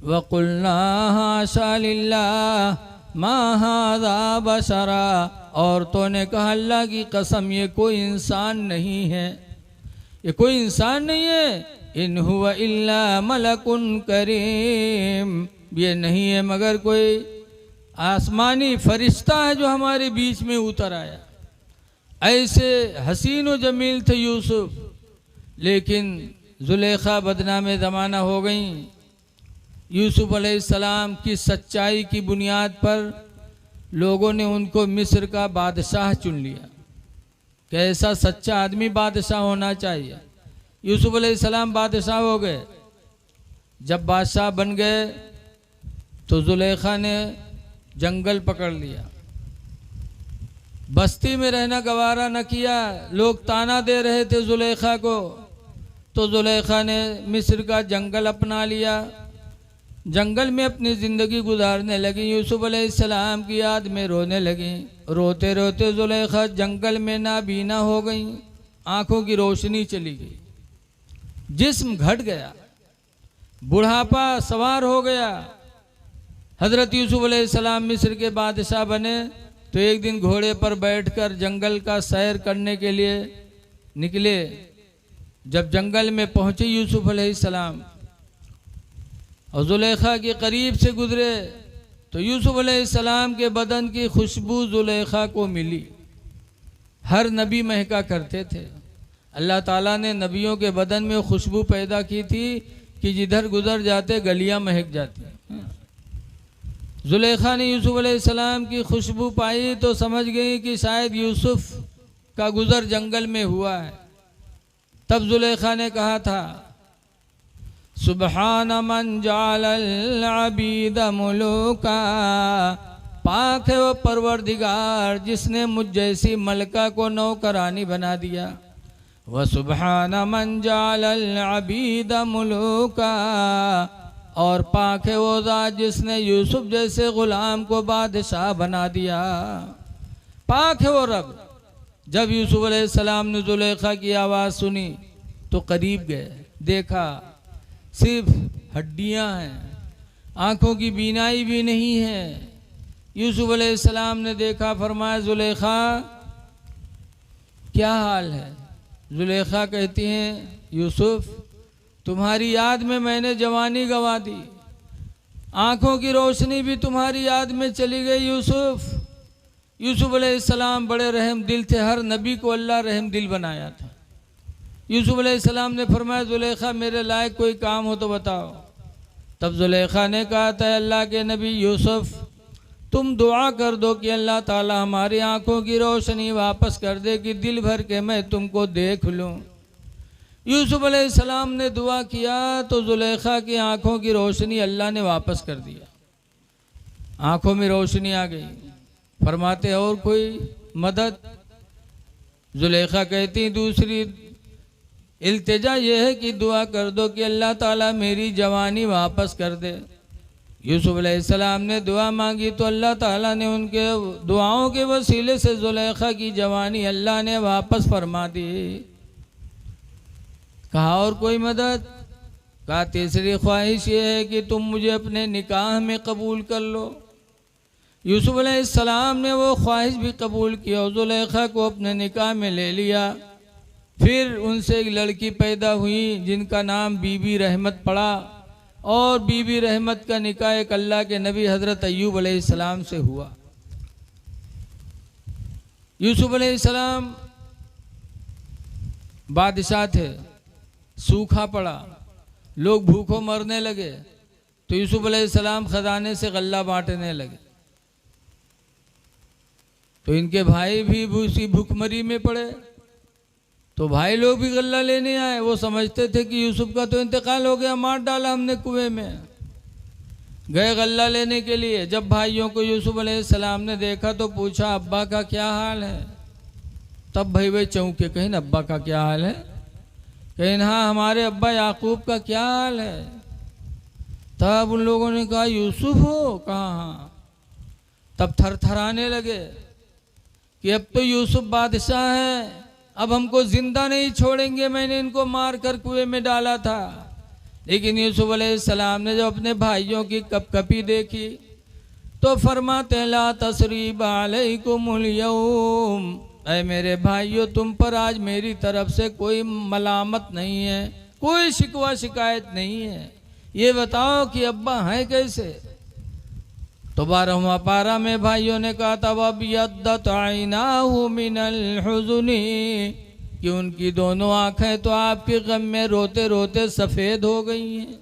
वक़ुल्ना हाशा लिल्लाह मा हाज़ा बशरा, औरतों ने कहा अल्लाह की कसम ये कोई इंसान नहीं है, ये कोई इंसान नहीं है। इन हुवा इल्ला मलकुन करीम, ये नहीं है मगर कोई आसमानी फरिश्ता है जो हमारे बीच में उतर आया। ऐसे हसीन व जमील थे यूसुफ, लेकिन जुलेखा बदनामे ज़माना हो गई। यूसुफ अलैहिस्सलाम की सच्चाई की बुनियाद पर लोगों ने उनको मिस्र का बादशाह चुन लिया। कैसा सच्चा आदमी बादशाह होना चाहिए। यूसुफ अलैहिस्सलाम बादशाह हो गए। जब बादशाह बन गए तो जुलेखा ने जंगल पकड़ लिया, बस्ती में रहना गवारा न किया। लोग ताना दे रहे थे जुलेखा को, तो जुलेखा ने मिस्र का जंगल अपना लिया। जंगल में अपनी ज़िंदगी गुजारने लगी। यूसुफ अलैहिस्सलाम की याद में रोने लगी। रोते रोते जुलेखा जंगल में नाबीना हो गई, आंखों की रोशनी चली गई, जिस्म घट गया, बुढ़ापा सवार हो गया। हज़रत यूसुफ अलैहिस्सलाम मिस्र के बादशाह बने तो एक दिन घोड़े पर बैठकर जंगल का सैर करने के लिए निकले। जब जंगल में पहुंचे यूसुफ अलैहिस्सलाम और जुलेखा के करीब से गुजरे तो यूसुफ अलैहिस्सलाम के बदन की खुशबू जुलेखा को मिली। हर नबी महका करते थे। अल्लाह ताला ने नबियों के बदन में खुशबू पैदा की थी कि जिधर गुजर जाते गलियां महक जाती। जुलेखा ने यूसुफ अलैहिस्सलाम की खुशबू पाई तो समझ गई कि शायद यूसुफ का गुजर जंगल में हुआ है। तब जुलेखा ने कहा था सुबहान मन जालल अबीद मुलूका, पाक है वो परवरदिगार जिसने मुझ जैसी मलका को नौकरानी बना दिया। व सुबहान मन जालल अबीद मुलूका, और पाक है वो ज़ात जिसने यूसुफ जैसे ग़ुलाम को बादशाह बना दिया। पाक है वो रब। जब यूसुफ अलैहिस्सलाम ने ज़ुलेखा की आवाज़ सुनी तो करीब गए, देखा सिर्फ हड्डियां हैं, आंखों की बीनाई भी नहीं है। यूसुफ अलैहिस्सलाम ने देखा, फरमाया ज़ुलेखा क्या हाल है? ज़ुलेखा कहती हैं यूसुफ तुम्हारी याद में मैंने जवानी गंवा दी, आंखों की रोशनी भी तुम्हारी याद में चली गई यूसुफ। यूसुफ अलैहिस्सलाम बड़े रहम दिल थे, हर नबी को अल्लाह रहम दिल बनाया था। यूसुफ अलैहिस्सलाम ने फरमाया ज़ुलेखा मेरे लायक कोई काम हो तो बताओ। तब ज़ुलेखा ने कहा था अल्लाह के नबी यूसुफ तुम दुआ कर दो कि अल्लाह ताला हमारी आंखों की रोशनी वापस कर दे कि दिल भर के मैं तुमको देख लूँ। यूसुफ अलैहिस्सलाम ने दुआ किया तो ज़ुलेखा की आंखों की रोशनी अल्लाह ने वापस कर दिया, आंखों में रोशनी आ गई। फरमाते और कोई मदद? ज़ुलेखा कहती दूसरी इल्तिजा यह है कि दुआ कर दो कि अल्लाह ताला मेरी जवानी वापस कर दे। यूसुफ अलैहिस्सलाम ने दुआ मांगी तो अल्लाह ताला ने उनके दुआओं के वसीले से ज़ुलेखा की जवानी अल्लाह ने वापस फरमा दी। कहा और कोई मदद? कहा तीसरी ख्वाहिश ये है कि तुम मुझे अपने निकाह में कबूल कर लो। यूसुफ अलैहिस्सलाम ने वो ख्वाहिश भी कबूल की और ज़ुलेखा को अपने निकाह में ले लिया। फिर उनसे एक लड़की पैदा हुई जिनका नाम बीबी रहमत पड़ा, और बीबी रहमत का निकाह एक अल्लाह के नबी हज़रत अय्यूब अलैहिस्सलाम से हुआ। यूसुफ अलैहिस्सलाम बादशाह थे, सूखा पड़ा, लोग भूखों मरने लगे, तो यूसुफ अलैहिस्सलाम खजाने से गल्ला बांटने लगे। तो इनके भाई भी उसी भूखमरी में पड़े, तो भाई लोग भी गल्ला लेने आए। वो समझते थे कि यूसुफ का तो इंतकाल हो गया, मार डाला हमने कुएं में। गए गल्ला लेने के लिए। जब भाइयों को यूसुफ अलैहिस्सलाम ने देखा तो पूछा अब्बा का क्या हाल है? तब भाई वे चौंके, कहीं ना अब्बा का क्या हाल है? कहीं हाँ हमारे अब्बा याकूब का क्या हाल है? तब उन लोगों ने कहा यूसुफ हो? कहा हाँ। तब थरथराने लगे कि अब तो यूसुफ बादशाह है, अब हमको जिंदा नहीं छोड़ेंगे, मैंने इनको मार कर कुएं में डाला था। लेकिन यूसुफ अलैहिस्सलाम ने जब अपने भाइयों की कपकपी देखी तो फरमाते ला तसरीब अलैकुमुल यौम, ऐ मेरे भाइयों तुम पर आज मेरी तरफ से कोई मलामत नहीं है, कोई शिकवा शिकायत नहीं है। ये बताओ कि अब्बा हैं कैसे? तो 12वां पारा में भाइयों ने कहा था वब यद्दत ऐनाहु मिनल हुज़्नि, कि उनकी दोनों आंखें तो आपके गम में रोते रोते सफ़ेद हो गई हैं,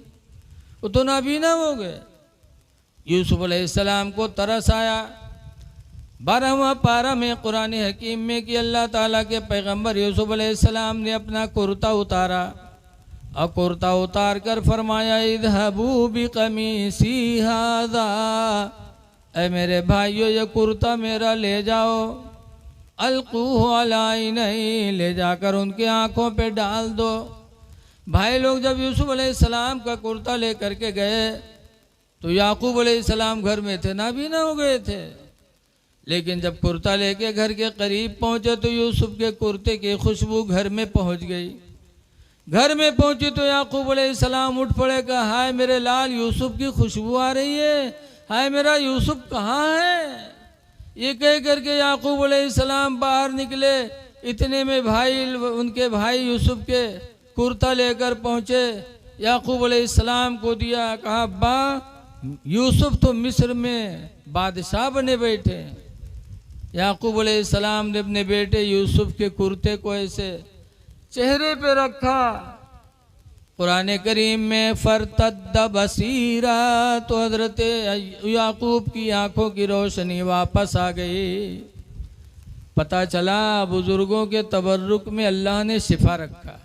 वो तो नाबीना हो गए। यूसुफ अलैहिस्सलाम को तरस आया। 12वां पारा में कुरान हकीम में कि अल्लाह ताला के पैगंबर यूसुफ अलैहिस्सलाम ने अपना कुर्ता उतारा और कुर्ता उतार कर फरमाया इज़हबू बिक़मीसी हाज़ा, ऐ मेरे भाइयों ये कुर्ता मेरा ले जाओ, अलक़ूहु अला ऐनैहि, ले जाकर उनके आँखों पे डाल दो। भाई लोग जब यूसुफ अलैहिस्सलाम का कुर्ता ले करके गए तो याकूब अलैहिस्सलाम घर में थे, नाबीना हो गए थे। लेकिन जब कुर्ता लेके घर के करीब पहुँचे तो यूसुफ के कुर्ते की खुशबू घर में पहुँच गई। घर में पहुँची तो याकूब अलैहिस्सलाम उठ पड़े, कहा हाय मेरे लाल यूसुफ की खुशबू आ रही है, हाय मेरा यूसुफ कहाँ है? ये कह करके याकूब अलैहिस्सलाम बाहर निकले। इतने में उनके भाई यूसुफ के कुर्ता लेकर पहुँचे, याकूब अलैहिस्सलाम को दिया। कहा अब्बा यूसुफ तो मिस्र में बादशाह बने बैठे। याकूब अलैहिस्सलाम ने अपने बेटे यूसुफ के कुर्ते को ऐसे चेहरे पे रखा। कुरान करीम में फरतद्द बसीरा, तो हजरत याकूब की आंखों की रोशनी वापस आ गई। पता चला बुजुर्गों के तबर्रुक में अल्लाह ने शिफा रखा,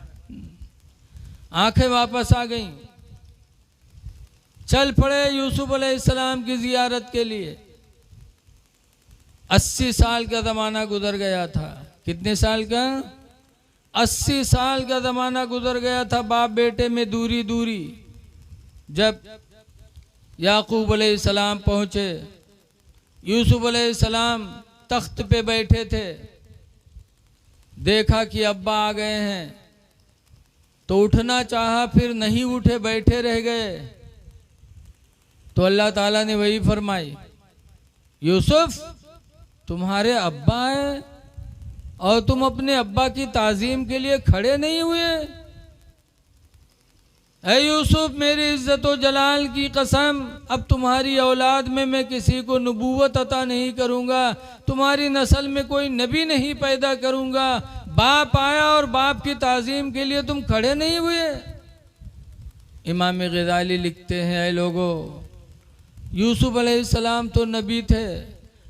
आंखें वापस आ गईं। चल पड़े यूसुफ अलैहिस्सलाम की जियारत के लिए। 80 साल का ज़माना गुजर गया था। कितने साल का? 80 साल का ज़माना गुजर गया था। बाप बेटे में दूरी दूरी। जब याकूब अलैहिस्सलाम पहुँचे, यूसुफ अलैहिस्सलाम तख्त पे बैठे थे, देखा कि अब्बा आ गए हैं तो उठना चाहा, फिर नहीं उठे, बैठे रह गए। तो अल्लाह ताला ने वही फरमाई, यूसुफ तुम्हारे अब्बा हैं और तुम अपने अब्बा की ताजीम के लिए खड़े नहीं हुए। ऐ यूसुफ, मेरी इज्जत व जलाल की कसम, अब तुम्हारी औलाद में मैं किसी को नबूवत अता नहीं करूंगा, तुम्हारी नस्ल में कोई नबी नहीं पैदा करूंगा। बाप आया और बाप की ताजीम के लिए तुम खड़े नहीं हुए। इमाम ग़ज़ाली लिखते हैं, ऐ लोगों, यूसुफ अलैहिस्सलाम तो नबी थे,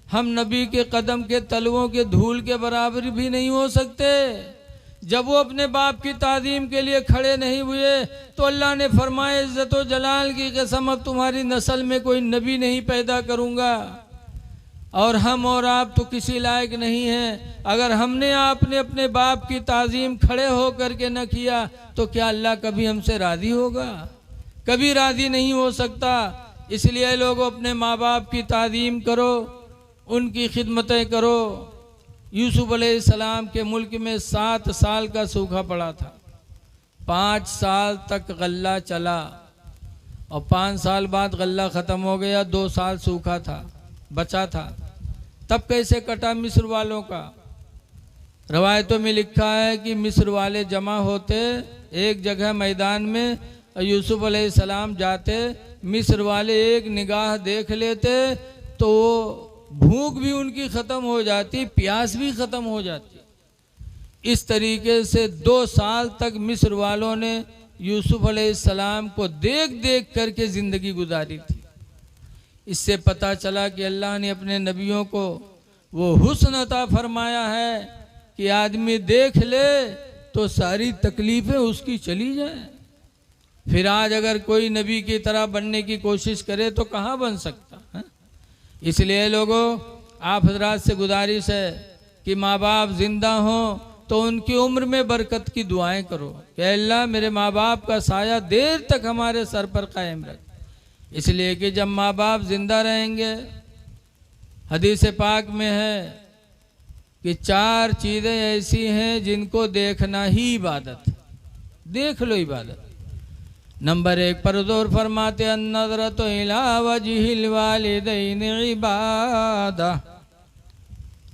हम नबी के कदम के तलवों के धूल के बराबर भी नहीं हो सकते। जब वो अपने बाप की ताज़ीम के लिए खड़े नहीं हुए तो अल्लाह ने फरमाया, इज्जत व जलाल की कसम, अब तुम्हारी नस्ल में कोई नबी नहीं पैदा करूँगा और हम और आप तो किसी लायक नहीं हैं। अगर हमने आपने अपने बाप की ताज़ीम खड़े हो करके न किया तो क्या अल्लाह कभी हमसे राज़ी होगा? कभी राज़ी नहीं हो सकता। इसलिए लोग अपने माँ बाप की ताज़ीम करो, उनकी खिदमतें करो। यूसुफ अलैहिस्सलाम के मुल्क में 7 साल का सूखा पड़ा था। 5 साल तक गल्ला चला और 5 साल बाद गल्ला ख़त्म हो गया। 2 साल सूखा था, बचा था। तब कैसे कटा मिस्र वालों का? रवायतों में लिखा है कि मिस्र वाले जमा होते एक जगह मैदान में, यूसुफ अलैहिस्सलाम जाते, मिस्र वाले एक निगाह देख लेते तो भूख भी उनकी ख़त्म हो जाती, प्यास भी ख़त्म हो जाती। इस तरीके से 2 साल तक मिस्र वालों ने यूसुफ अलैहिस्सलाम को देख देख करके ज़िंदगी गुजारी थी। इससे पता चला कि अल्लाह ने अपने नबियों को वो हुस्न अता फरमाया है कि आदमी देख ले तो सारी तकलीफ़ें उसकी चली जाए। फिर आज अगर कोई नबी की तरह बनने की कोशिश करे तो कहाँ बन सकता है? इसलिए लोगों, आप हजरात से गुजारिश है कि माँ बाप जिंदा हों तो उनकी उम्र में बरकत की दुआएं करो कि अल्लाह मेरे माँ बाप का साया देर तक हमारे सर पर कायम रखे। इसलिए कि जब माँ बाप जिंदा रहेंगे, हदीस पाक में है कि 4 चीज़ें ऐसी हैं जिनको देखना ही इबादत है। देख लो इबादत। नंबर 1 पर ज़ोर फरमाते अन्नज़रतु इला वजहिल वालिदैन इबादा।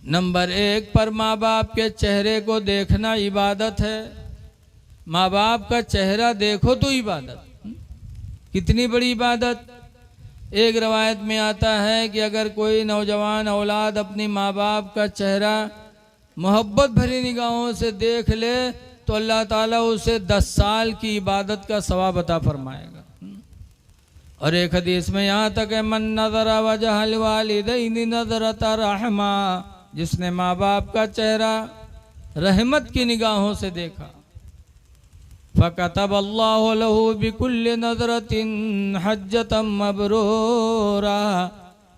नंबर 1 पर माँ बाप के चेहरे को देखना इबादत है। माँ बाप का चेहरा देखो तो इबादत। कितनी बड़ी इबादत। एक रवायत में आता है कि अगर कोई नौजवान औलाद अपनी माँ बाप का चेहरा मोहब्बत भरी निगाहों से देख ले तो अल्लाह ताला उसे 10 साल की इबादत का सवाब अता फरमाएगा। और एक हदीस में यहाँ तक है, मन नज़रा वजहल वालिदैन नज़रता रहमा, जिसने माँ बाप का चेहरा रहमत की निगाहों से देखा, फ़कतब अल्लाहु लहू बिकुल्लि नज़रतिन हज्जतम मबरूरा,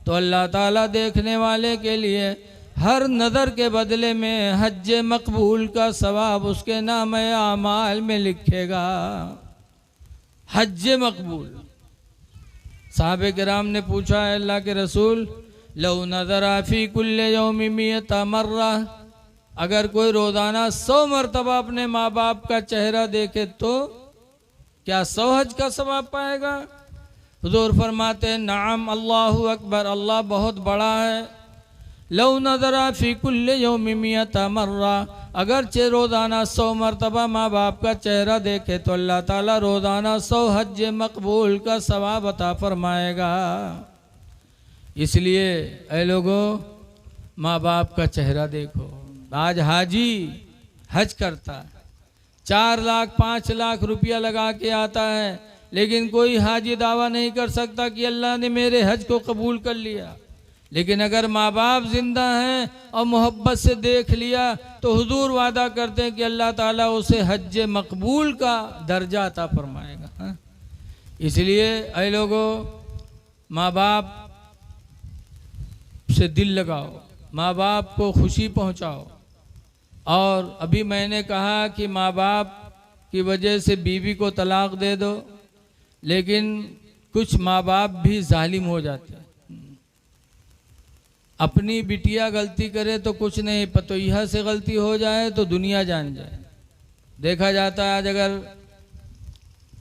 तो अल्लाह ताला देखने वाले के लिए हर नज़र के बदले में हज मकबूल का सवाब उसके नाम आमाल में लिखेगा। हज मकबूल। साहबे किराम ने पूछा, अल्लाह के रसूल, लौ नज़रा फ़ी कुल्लि यौमि मियता मर्रा, अगर कोई रोज़ाना 100 मरतबा अपने माँ बाप का चेहरा देखे तो क्या 100 हज का सवाब पाएगा? हुज़ूर फरमाते, नाम अल्लाहु अकबर, अल्लाह बहुत बड़ा है। लौ नज़रा फ़ी कुल्लि यौमि मियता मर्रा, अगरचे रोज़ाना 100 मरतबा माँ बाप का चेहरा देखे तो अल्लाह ताला रोज़ाना 100 हज मकबूल का सवाब अता फरमाएगा। इसलिए ऐ लोगों, माँ बाप का चेहरा देखो। आज हाजी हज करता है, 4 लाख 5 लाख रुपया लगा के आता है, लेकिन कोई हाजी दावा नहीं कर सकता कि अल्लाह ने मेरे हज को कबूल कर लिया। लेकिन अगर माँ बाप जिंदा हैं और मोहब्बत से देख लिया तो हुजूर वादा करते हैं कि अल्लाह ताला उसे हज मकबूल का दर्जा अता फरमाएगा। इसलिए ऐ लोगों, माँ बाप से दिल लगाओ, माँ बाप को खुशी पहुँचाओ। और अभी मैंने कहा कि माँ बाप की वजह से बीवी को तलाक दे दो, लेकिन कुछ माँ बाप भी जालिम हो जाते हैं। अपनी बिटिया गलती करे तो कुछ नहीं, पतोहिया से गलती हो जाए तो दुनिया जान जाए। देखा जाता है आज अगर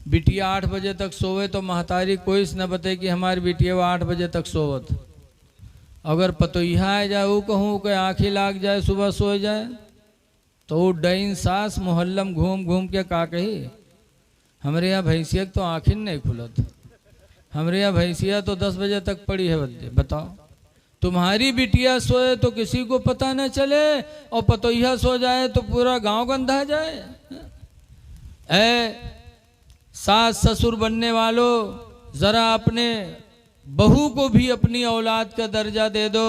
बिटिया 8 बजे तक सोवे तो महतारी कोई न बते कि हमारी बिटिया वो 8 बजे तक सोवत। अगर पतोहिया आ जाए वो कहूँ कि आँखें लाग जाए सुबह सो जाए तो वो डाइन सास मोहल्लम घूम घूम के का कही, हमारे यहाँ भैंसिया तो आँखें नहीं खुलत, हमारे यहाँ भैंसिया तो 10 बजे तक पड़ी है। बच्चे बताओ, तुम्हारी बिटिया सोए तो किसी को पता न चले और पतोहिया सो जाए तो पूरा गांव गंधा जाए। सास ससुर बनने वालों, जरा अपने बहू को भी अपनी औलाद का दर्जा दे दो।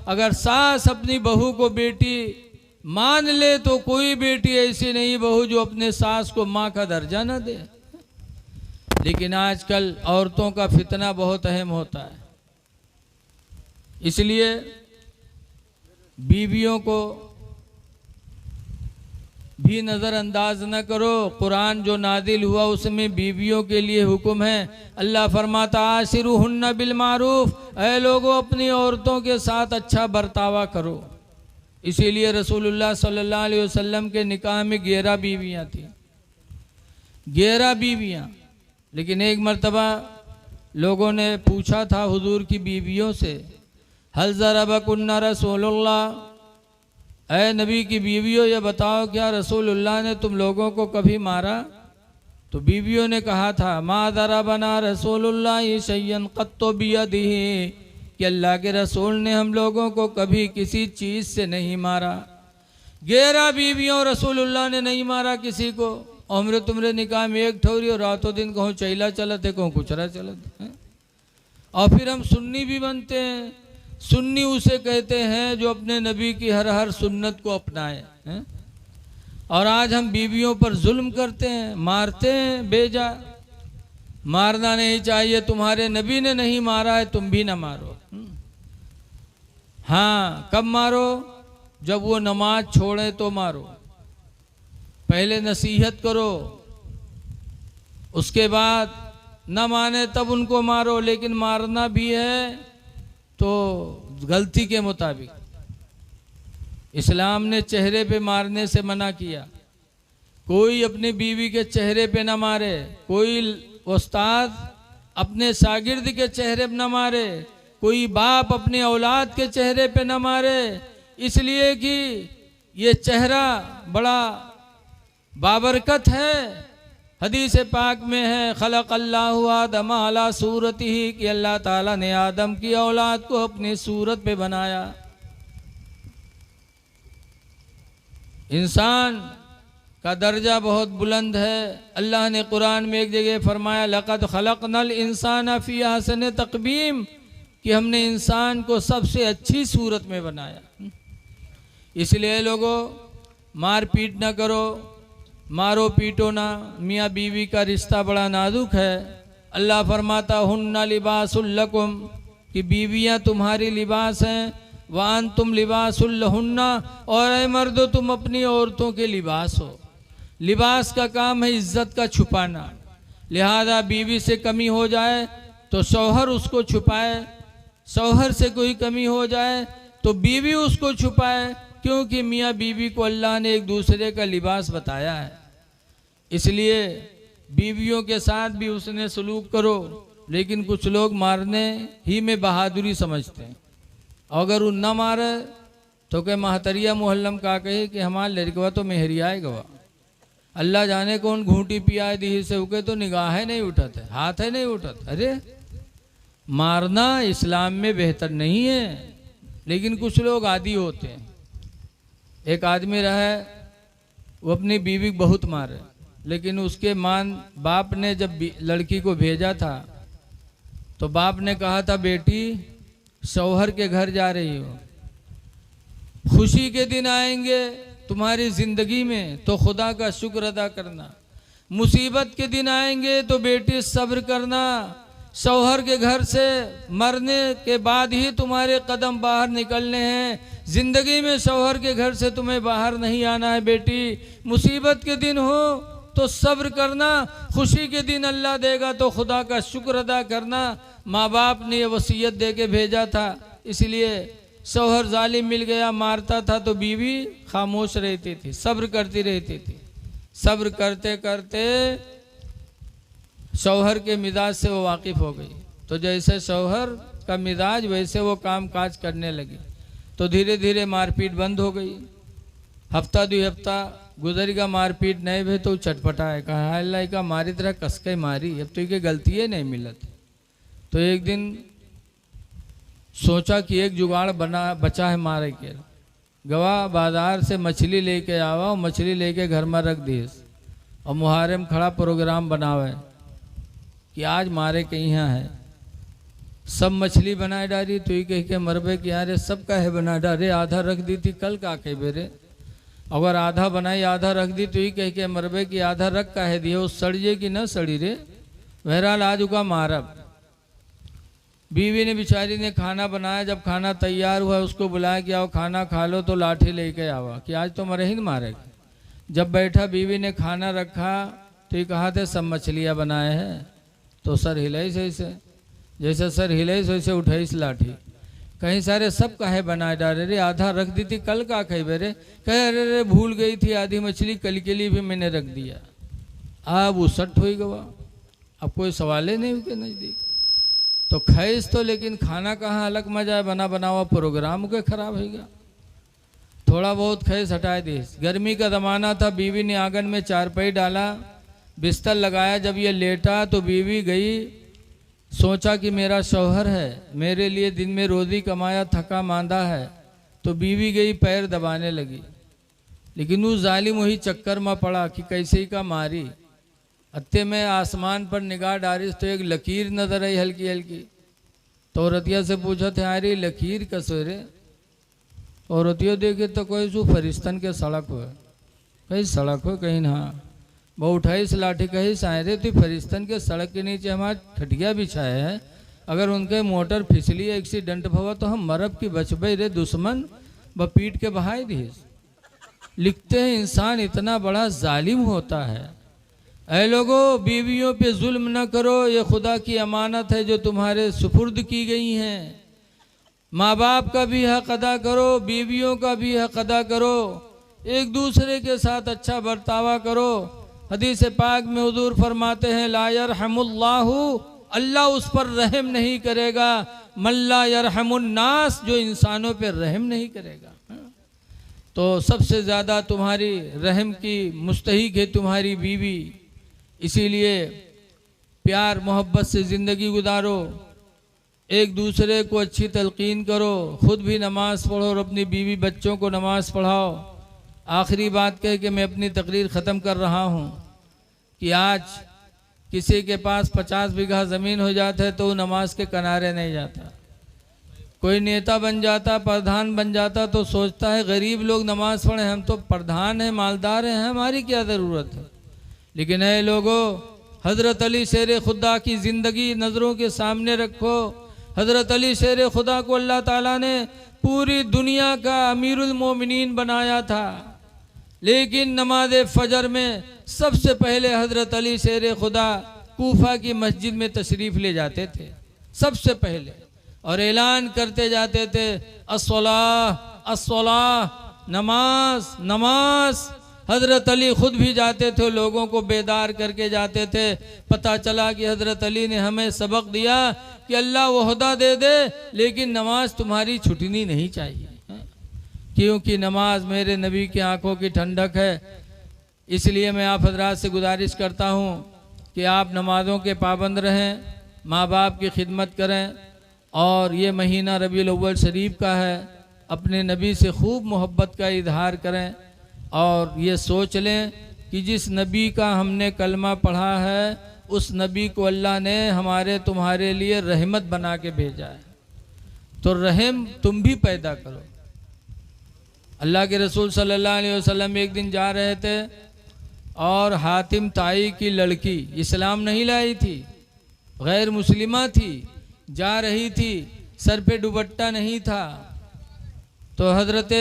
अगर सास अपनी बहू को बेटी मान ले तो कोई बेटी ऐसी नहीं बहू जो अपने सास को माँ का दर्जा न दे। लेकिन आजकल औरतों का फितना बहुत अहम होता है, इसलिए बीवियों को भी नज़रअंदाज न करो। कुरान जो नादिल हुआ उसमें बीवियों के लिए हुक्म है। अल्लाह फरमाता आशिरुहुन्ना बिल मारूफ, ऐ लोगों अपनी औरतों के साथ अच्छा बर्तावा करो। इसीलिए रसूलुल्लाह सल्लल्लाहु अलैहि वसल्लम के निकाह में 11 बीवियाँ थी, 11 बीवियाँ। लेकिन एक मर्तबा लोगों ने पूछा था हुजूर की बीवियों से, हल ज़रबकुन्ना रसूलुल्लाह, ऐ नबी की बीवियों ये बताओ क्या रसूलुल्लाह ने तुम लोगों को कभी मारा? तो बीवियों ने कहा था मा दरबना रसूलुल्लाह शय्यन क़त्तु बियदिही, कि अल्लाह के रसूल ने हम लोगों को कभी किसी चीज़ से नहीं मारा। 11 बीवियों रसूलुल्लाह ने नहीं मारा किसी को। उम्र तुमरे निकाह में एक ठौरी और रातों दिन कहूँ चैला चलत है, कहूँ कुचरा चलत है। और फिर हम सुन्नी भी बनते हैं। सुन्नी उसे कहते हैं जो अपने नबी की हर सुन्नत को अपनाए हैं। और आज हम बीवियों पर जुल्म करते हैं, मारते हैं बेजा। मारना नहीं चाहिए, तुम्हारे नबी ने नहीं मारा है, तुम भी ना मारो। हाँ, कब मारो? जब वो नमाज छोड़े तो मारो। पहले नसीहत करो, उसके बाद न माने तब उनको मारो। लेकिन मारना भी है तो गलती के मुताबिक। इस्लाम ने चेहरे पे मारने से मना किया। कोई अपनी बीवी के चेहरे पे न मारे, कोई उस्ताद अपने शागिर्द के चेहरे पे न मारे, कोई बाप अपने औलाद के चेहरे पे न मारे, इसलिए कि ये चेहरा बड़ा बाबरकत है। हदीस पाक में है खलक़ल्लाहु आदम अला सूरतिही, कि अल्लाह ताला ने आदम की औलाद को अपनी सूरत पे बनाया। इंसान का दर्जा बहुत बुलंद है। अल्लाह ने कुरान में एक जगह फरमाया लक़द खलक़नल इंसान फ़ी अहसन तक़वीम, कि हमने इंसान को सबसे अच्छी सूरत में बनाया। इसलिए लोगों, मार पीट ना करो, मारो पीटो ना। मियाँ बीवी का रिश्ता बड़ा नाजुक है। अल्लाह फरमाता हुन्ना लिबासुल लकुम, कि बीवियाँ तुम्हारी लिबास हैं, वान तुम लिबासुल लहुन्ना, और ऐ मर्दो तुम अपनी औरतों के लिबास हो। लिबास का काम है इज्जत का छुपाना। लिहाजा बीवी से कमी हो जाए तो शौहर उसको छुपाए, शौहर से कोई कमी हो जाए तो बीवी उसको छुपाए, क्योंकि मियाँ बीवी को अल्लाह ने एक दूसरे का लिबास बताया है। इसलिए बीवियों के साथ भी उसने सलूक करो। लेकिन कुछ लोग मारने ही में बहादुरी समझते हैं। अगर वो न मारे तो क्या महतरिया मोहल्लम का कहे कि हमारा लड़कवा तो मेहरियाए गवा, अल्लाह जाने कौन घूंटी पियाए दी से उके तो निगाह नहीं उठत है, हाथ है नहीं उठत। अरे मारना इस्लाम में बेहतर नहीं है, लेकिन कुछ लोग आदी होते हैं। एक आदमी रहा, वो अपनी बीवी को बहुत मारे, लेकिन उसके बाप ने जब लड़की को भेजा था तो बाप ने कहा था बेटी शौहर के घर जा रही हो, खुशी के दिन आएंगे तुम्हारी जिंदगी में तो खुदा का शुक्र अदा करना। मुसीबत के दिन आएंगे तो बेटी सब्र करना, शौहर के घर से मरने के बाद ही तुम्हारे कदम बाहर निकलने हैं, जिंदगी में शौहर के घर से तुम्हें बाहर नहीं आना है बेटी। मुसीबत के दिन हो तो सब्र करना, खुशी के दिन अल्लाह देगा तो खुदा का शुक्र अदा करना। माँ बाप ने ये वसीयत दे के भेजा था, इसलिए शौहर जालिम मिल गया मारता था तो बीवी खामोश रहती थी, सब्र करती रहती थी। सब्र करते करते शौहर के मिजाज से वो वाकिफ़ हो गई, तो जैसे शौहर का मिजाज वैसे वो काम काज करने लगी, तो धीरे धीरे मारपीट बंद हो गई। हफ्ता 2 हफ्ता गुजरेगा, मारपीट नहीं भे तो चटपटा है, कहा अल्लाह का मारी तरह कसके मारी, अब तो ये गलती है नहीं मिलत। तो एक दिन सोचा कि एक जुगाड़ बचा है मारे के, गवा बाजार से मछली लेके आवा और मछली लेके घर में रख दी और मुहर्रम खड़ा प्रोग्राम बनावे कि आज मारे के यहाँ है। सब मछली बनाए डाली तो ये कह के मरबे कि यार सब का है बना डाले, आधा रख दी थी कल का के बेरे, अगर आधा बनाई आधा रख दी तो ये कह के मरबे कि आधा रख का है दिए, वो सड़िए कि न सड़ी रे। बहरहाल आज उका मारब। बीवी ने बेचारी ने खाना बनाया, जब खाना तैयार हुआ उसको बुलाया कि आओ खाना खा लो, तो लाठी लेके आवा कि आज तो मरे ही मारेगा। जब बैठा बीवी ने खाना रखा तो ये कहा थे सब मछलियाँ बनाए हैं, तो सर हिलाई से ऐसे, जैसे सर हिलाई से वैसे उठाई इस लाठी, कहीं सारे सब काहे बनाए डाले रे, आधा रख दी थी कल का कही बेरे, कहे अरे रे भूल गई थी आधी मछली कल के लिए भी मैंने रख दिया। अब उसट हो गवा, अब कोई सवाल ही नहीं उनके नज़दीक। तो खैस तो, लेकिन खाना कहाँ अलग मजा है, बना बनावा प्रोग्राम के खराब होगा। थोड़ा बहुत खैस हटाए दी। गर्मी का ज़माना था, बीवी ने आंगन में चारपाई डाला, बिस्तर लगाया, जब ये लेटा तो बीवी गई, सोचा कि मेरा शौहर है, मेरे लिए दिन में रोज़ी कमाया, थका मांदा है, तो बीवी गई पैर दबाने लगी, लेकिन उस जालिम वही चक्कर में पड़ा कि कैसे ही का मारी। अत्ते में आसमान पर निगाह डारी तो एक लकीर नजर आई हल्की हल्की, तो औरतिया से पूछा थे अरे लकीर कसो रे, औरतियों देखे तो कोई सु फरिश्तन के सड़क हो, कहीं सड़क हो कहीं ना, वो उठाई इस लाठी कहीं सायरे तो फरिश्तन के सड़क के नीचे हमारा खटिया बिछाए है, अगर उनके मोटर फिसली एक्सीडेंट हुआ तो हम मरब की बचबे रे दुश्मन व पीट के बहाई दी। लिखते हैं इंसान इतना बड़ा जालिम होता है। ऐ लोगों, बीवियों पे जुल्म न करो, ये खुदा की अमानत है जो तुम्हारे सुपुर्द की गई हैं। माँ बाप का भी हक अदा करो, बीवियों का भी हक अदा करो, एक दूसरे के साथ अच्छा बर्तावा करो। हदीस पाक में हुजूर फरमाते हैं ला यरहमुल्लाहु, अल्लाह उस पर रहम नहीं करेगा, मल्ला यरहमुन्नास, जो इंसानों पर रहम नहीं करेगा। तो सबसे ज़्यादा तुम्हारी रहम की मुस्तहिक है तुम्हारी बीवी, इसीलिए प्यार मोहब्बत से ज़िंदगी गुजारो, एक दूसरे को अच्छी तलकीन करो, खुद भी नमाज़ पढ़ो और अपनी बीवी बच्चों को नमाज़ पढ़ाओ। आखिरी बात कह के मैं अपनी तकरीर ख़त्म कर रहा हूँ कि आज किसी के पास 50 बीघा ज़मीन हो जाता है तो नमाज के किनारे नहीं जाता। कोई नेता बन जाता, प्रधान बन जाता तो सोचता है गरीब लोग नमाज पढ़ें, हम तो प्रधान हैं, मालदार हैं, हमारी क्या ज़रूरत है। लेकिन ऐ लोगों, हज़रत अली शेर खुदा की ज़िंदगी नज़रों के सामने रखो। हज़रत अली शेर खुदा को अल्लाह ताला ने पूरी दुनिया का अमीरुल मोमिनीन बनाया था, लेकिन नमाज फजर में सबसे पहले हज़रत अली शेर खुदा कूफा की मस्जिद में तशरीफ़ ले जाते थे सबसे पहले, और ऐलान करते जाते थे अस्सलाह अस्सलाह, नमाज नमाज। हज़रत अली खुद भी जाते थे, लोगों को बेदार करके जाते थे। पता चला कि हज़रत अली ने हमें सबक दिया कि अल्लाह वहदा दे दे, लेकिन नमाज तुम्हारी छूटनी नहीं चाहिए, क्योंकि नमाज मेरे नबी की आंखों की ठंडक है। इसलिए मैं आप हजरात से गुजारिश करता हूँ कि आप नमाज़ों के पाबंद रहें, माँ बाप की खिदमत करें, और ये महीना रबीउल अव्वल शरीफ का है, अपने नबी से खूब मोहब्बत का इजहार करें, और ये सोच लें कि जिस नबी का हमने कलमा पढ़ा है उस नबी को अल्लाह ने हमारे तुम्हारे लिए रहमत बना के भेजा है, तो रहम तुम भी पैदा करो। अल्लाह के रसूल सल्लल्लाहु अलैहि वसल्लम एक दिन जा रहे थे और हातिम ताई की लड़की इस्लाम नहीं लाई थी, गैर मुस्लिमा थी, जा रही थी, सर पे दुपट्टा नहीं था। तो हजरत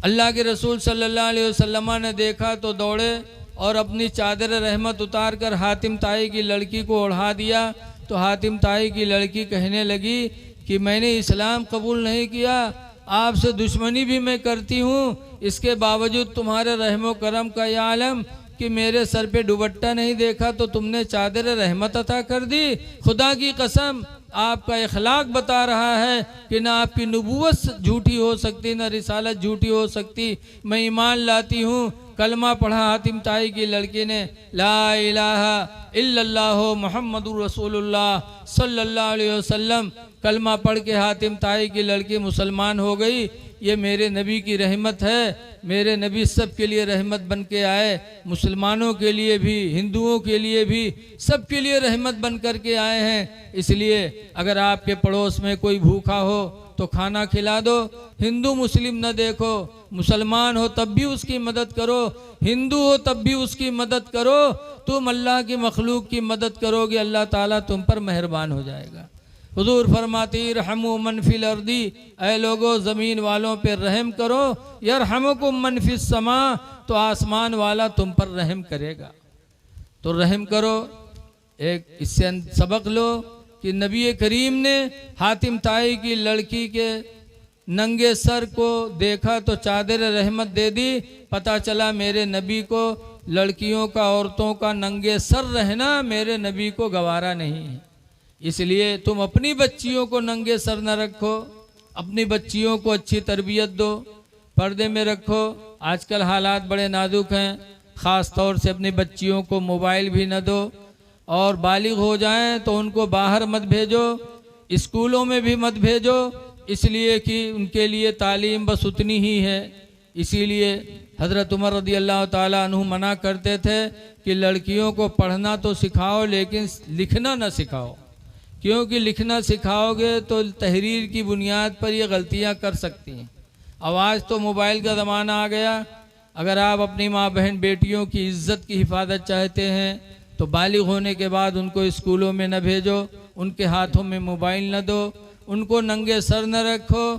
अल्लाह के रसूल सल्लल्लाहु अलैहि वसल्लम ने देखा तो दौड़े और अपनी चादर रहमत उतार कर हातिम ताई की लड़की को ओढ़ा दिया। तो हातिम ताई की लड़की कहने लगी कि मैंने इस्लाम कबूल नहीं किया, आपसे दुश्मनी भी मैं करती हूँ, इसके बावजूद तुम्हारे रहमो करम का या आलम कि मेरे सर पे दुपट्टा नहीं देखा तो तुमने चादर रहमत अता कर दी। खुदा की कसम आपका इखलाक बता रहा है कि ना आपकी नबूवत झूठी हो सकती, ना रिसालत झूठी हो सकती। मैं ईमान लाती हूँ। कलमा पढ़ा हातिम ताई की लड़की ने, ला इलाहा इल्लल्लाहु मुहम्मदुर रसूलुल्लाह सल्लल्लाहु अलैहि वसल्लम। कलमा पढ़ के हातिम ताई की लड़की मुसलमान हो गई। ये मेरे नबी की रहमत है, मेरे नबी सब के लिए रहमत बन के आए, मुसलमानों के लिए भी, हिंदुओं के लिए भी, सब के लिए रहमत बन कर के आए हैं। इसलिए अगर आपके पड़ोस में कोई भूखा हो तो खाना खिला दो। हिंदू मुस्लिम न देखो, मुसलमान हो तब भी उसकी मदद करो, हिंदू हो तब भी उसकी मदद करो। तुम अल्लाह की मखलूक की मदद करोगे, अल्लाह ताला तुम पर मेहरबान हो जाएगा। हुजूर फरमाती रहमु मन फिल अर्दी, ऐ लोगो ज़मीन वालों पर रहम करो, यरहमुकुम मन फिस समा, तो आसमान वाला तुम पर रहम करेगा। तो रहम करो। एक इससे सबक लो कि नबी करीम ने हातिम ताई की लड़की के नंगे सर को देखा तो चादर रहमत दे दी। पता चला मेरे नबी को लड़कियों का, औरतों का नंगे सर रहना मेरे नबी को गवारा नहीं है। इसलिए तुम अपनी बच्चियों को नंगे सर न रखो, अपनी बच्चियों को अच्छी तरबियत दो, पर्दे में रखो। आजकल हालात बड़े नाजुक हैं, ख़ास तौर से अपनी बच्चियों को मोबाइल भी न दो, और बालिग हो जाएं तो उनको बाहर मत भेजो, स्कूलों में भी मत भेजो, इसलिए कि उनके लिए तालीम बस उतनी ही है। इसीलिए हज़रत उमर रज़ी अल्लाह ताला अन्हु मना करते थे कि लड़कियों को पढ़ना तो सिखाओ लेकिन लिखना न सिखाओ, क्योंकि लिखना सिखाओगे तो तहरीर की बुनियाद पर ये गलतियां कर सकती हैं। अब आज तो मोबाइल का ज़माना आ गया। अगर आप अपनी माँ बहन बेटियों की इज़्ज़त की हिफाजत चाहते हैं तो बालिग होने के बाद उनको स्कूलों में न भेजो, उनके हाथों में मोबाइल न दो, उनको नंगे सर न रखो,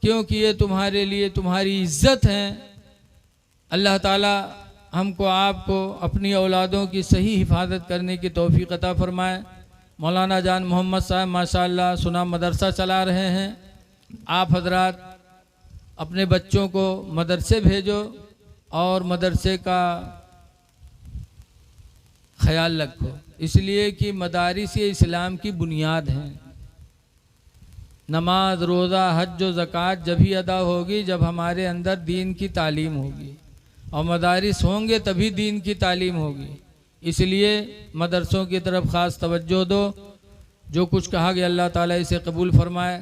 क्योंकि ये तुम्हारे लिए तुम्हारी इज़्ज़त है। अल्लाह ताला हमको आपको अपनी औलादों की सही हिफाजत करने की तौफीक अता फरमाए। मौलाना जान मोहम्मद साहब माशाअल्लाह सुना मदरसा चला रहे हैं। आप हजरात अपने बच्चों को मदरसे भेजो और मदरसे का ख्याल रखो, इसलिए कि मदारिस ये इस्लाम की बुनियाद हैं। नमाज, रोज़ा, हज व ज़कात जब ही अदा होगी जब हमारे अंदर दीन की तालीम होगी, और मदारिस होंगे तभी दीन की तालीम होगी। इसलिए मदरसों की तरफ ख़ास तवज्जो दो। जो कुछ कहा गया अल्लाह ताला इसे कबूल फरमाए।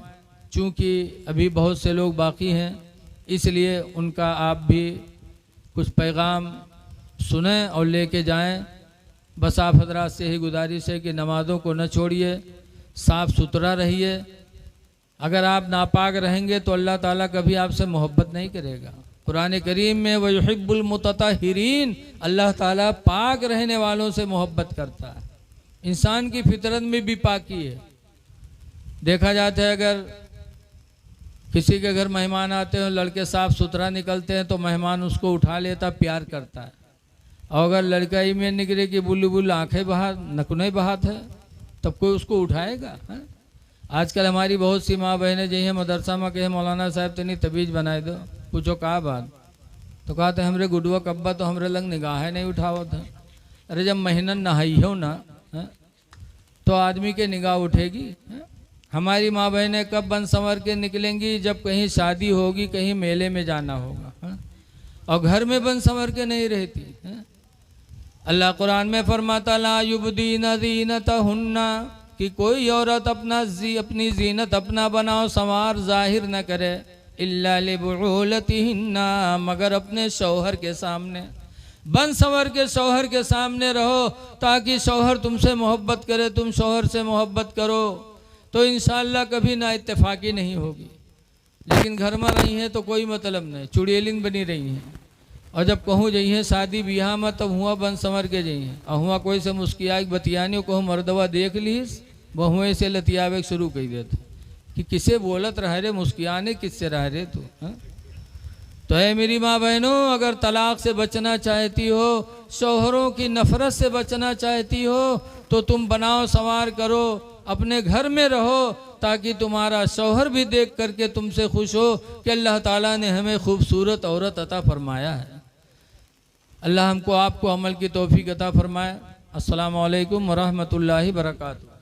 चूँकि अभी बहुत से लोग बाकी हैं, इसलिए उनका आप भी कुछ पैगाम सुने और लेके जाएं। बस आप हजरात से ही गुजारिश है कि नमाज़ों को न छोड़िए, साफ़ सुथरा रहिए। अगर आप नापाक रहेंगे तो अल्लाह ताला कभी आपसे मोहब्बत नहीं करेगा। कुरान करीम में व युहिब्बुल मुतताहिरीन, अल्लाह ताला पाक रहने वालों से मोहब्बत करता है। इंसान की फितरत में भी पाकी है। देखा जाता है अगर किसी के घर मेहमान आते हैं, लड़के साफ सुथरा निकलते हैं तो मेहमान उसको उठा लेता, प्यार करता है। और अगर लड़का ही में निकले कि बुल्लू बुल्लू आँखें बहा, नकुने बहात है, तब कोई उसको उठाएगा? है? आजकल हमारी बहुत सी माँ बहनें जो हैं मदरसा में कहे मौलाना साहब तनी तबीज बनाए दो। पूछो कहा बात? तो कहा था हमरे गुडुआ कब्बा तो हमरे लंग निगाहें नहीं उठावत है। अरे जब महीनन नहाई हो ना है? तो आदमी के निगाह उठेगी। है? हमारी माँ बहनें कब बन संवर के निकलेंगी? जब कहीं शादी होगी, कहीं मेले में जाना होगा। है? और घर में बन संवर के नहीं रहती। है? अल्लाह कुरान में फरमाता ला युबदीना ज़ीनतहुन्ना, कि कोई औरत अपनी जीनत अपना बनाओ संवार जाहिर न करे, इल्ला लिबुलतिहिन्ना, मगर अपने शौहर के सामने। बन संवर के शौहर के सामने रहो ताकि शौहर तुमसे मोहब्बत करे, तुम शौहर से मोहब्बत करो, तो इंशाअल्लाह कभी ना इत्तेफाकी नहीं होगी। लेकिन घर में रही हैं तो कोई मतलब नहीं, चुड़ैलिन बनी रही हैं। और जब कहूँ जइए शादी ब्याह में तब हुआ बन संवर के जइए और हुआ कोई से मुस्कियाई बतियानी कहूँ मर्दवा देख लीस बहुएं से लतियावे शुरू कर देते कि किसे बोलत रह रे मुस्कियाने किससे रह रे तू तो है मेरी माँ बहनों, अगर तलाक से बचना चाहती हो, शौहरों की नफरत से बचना चाहती हो तो तुम बनाओ संवार करो, अपने घर में रहो ताकि तुम्हारा शौहर भी देख करके तुमसे खुश हो कि अल्लाह ताला ने हमें खूबसूरत औरत अता फरमाया है। अल्लाह हमको आपको अमल की तौफीक अता फरमाए। अस्सलामु अलैकुम व रहमतुल्लाहि व बरकातहू।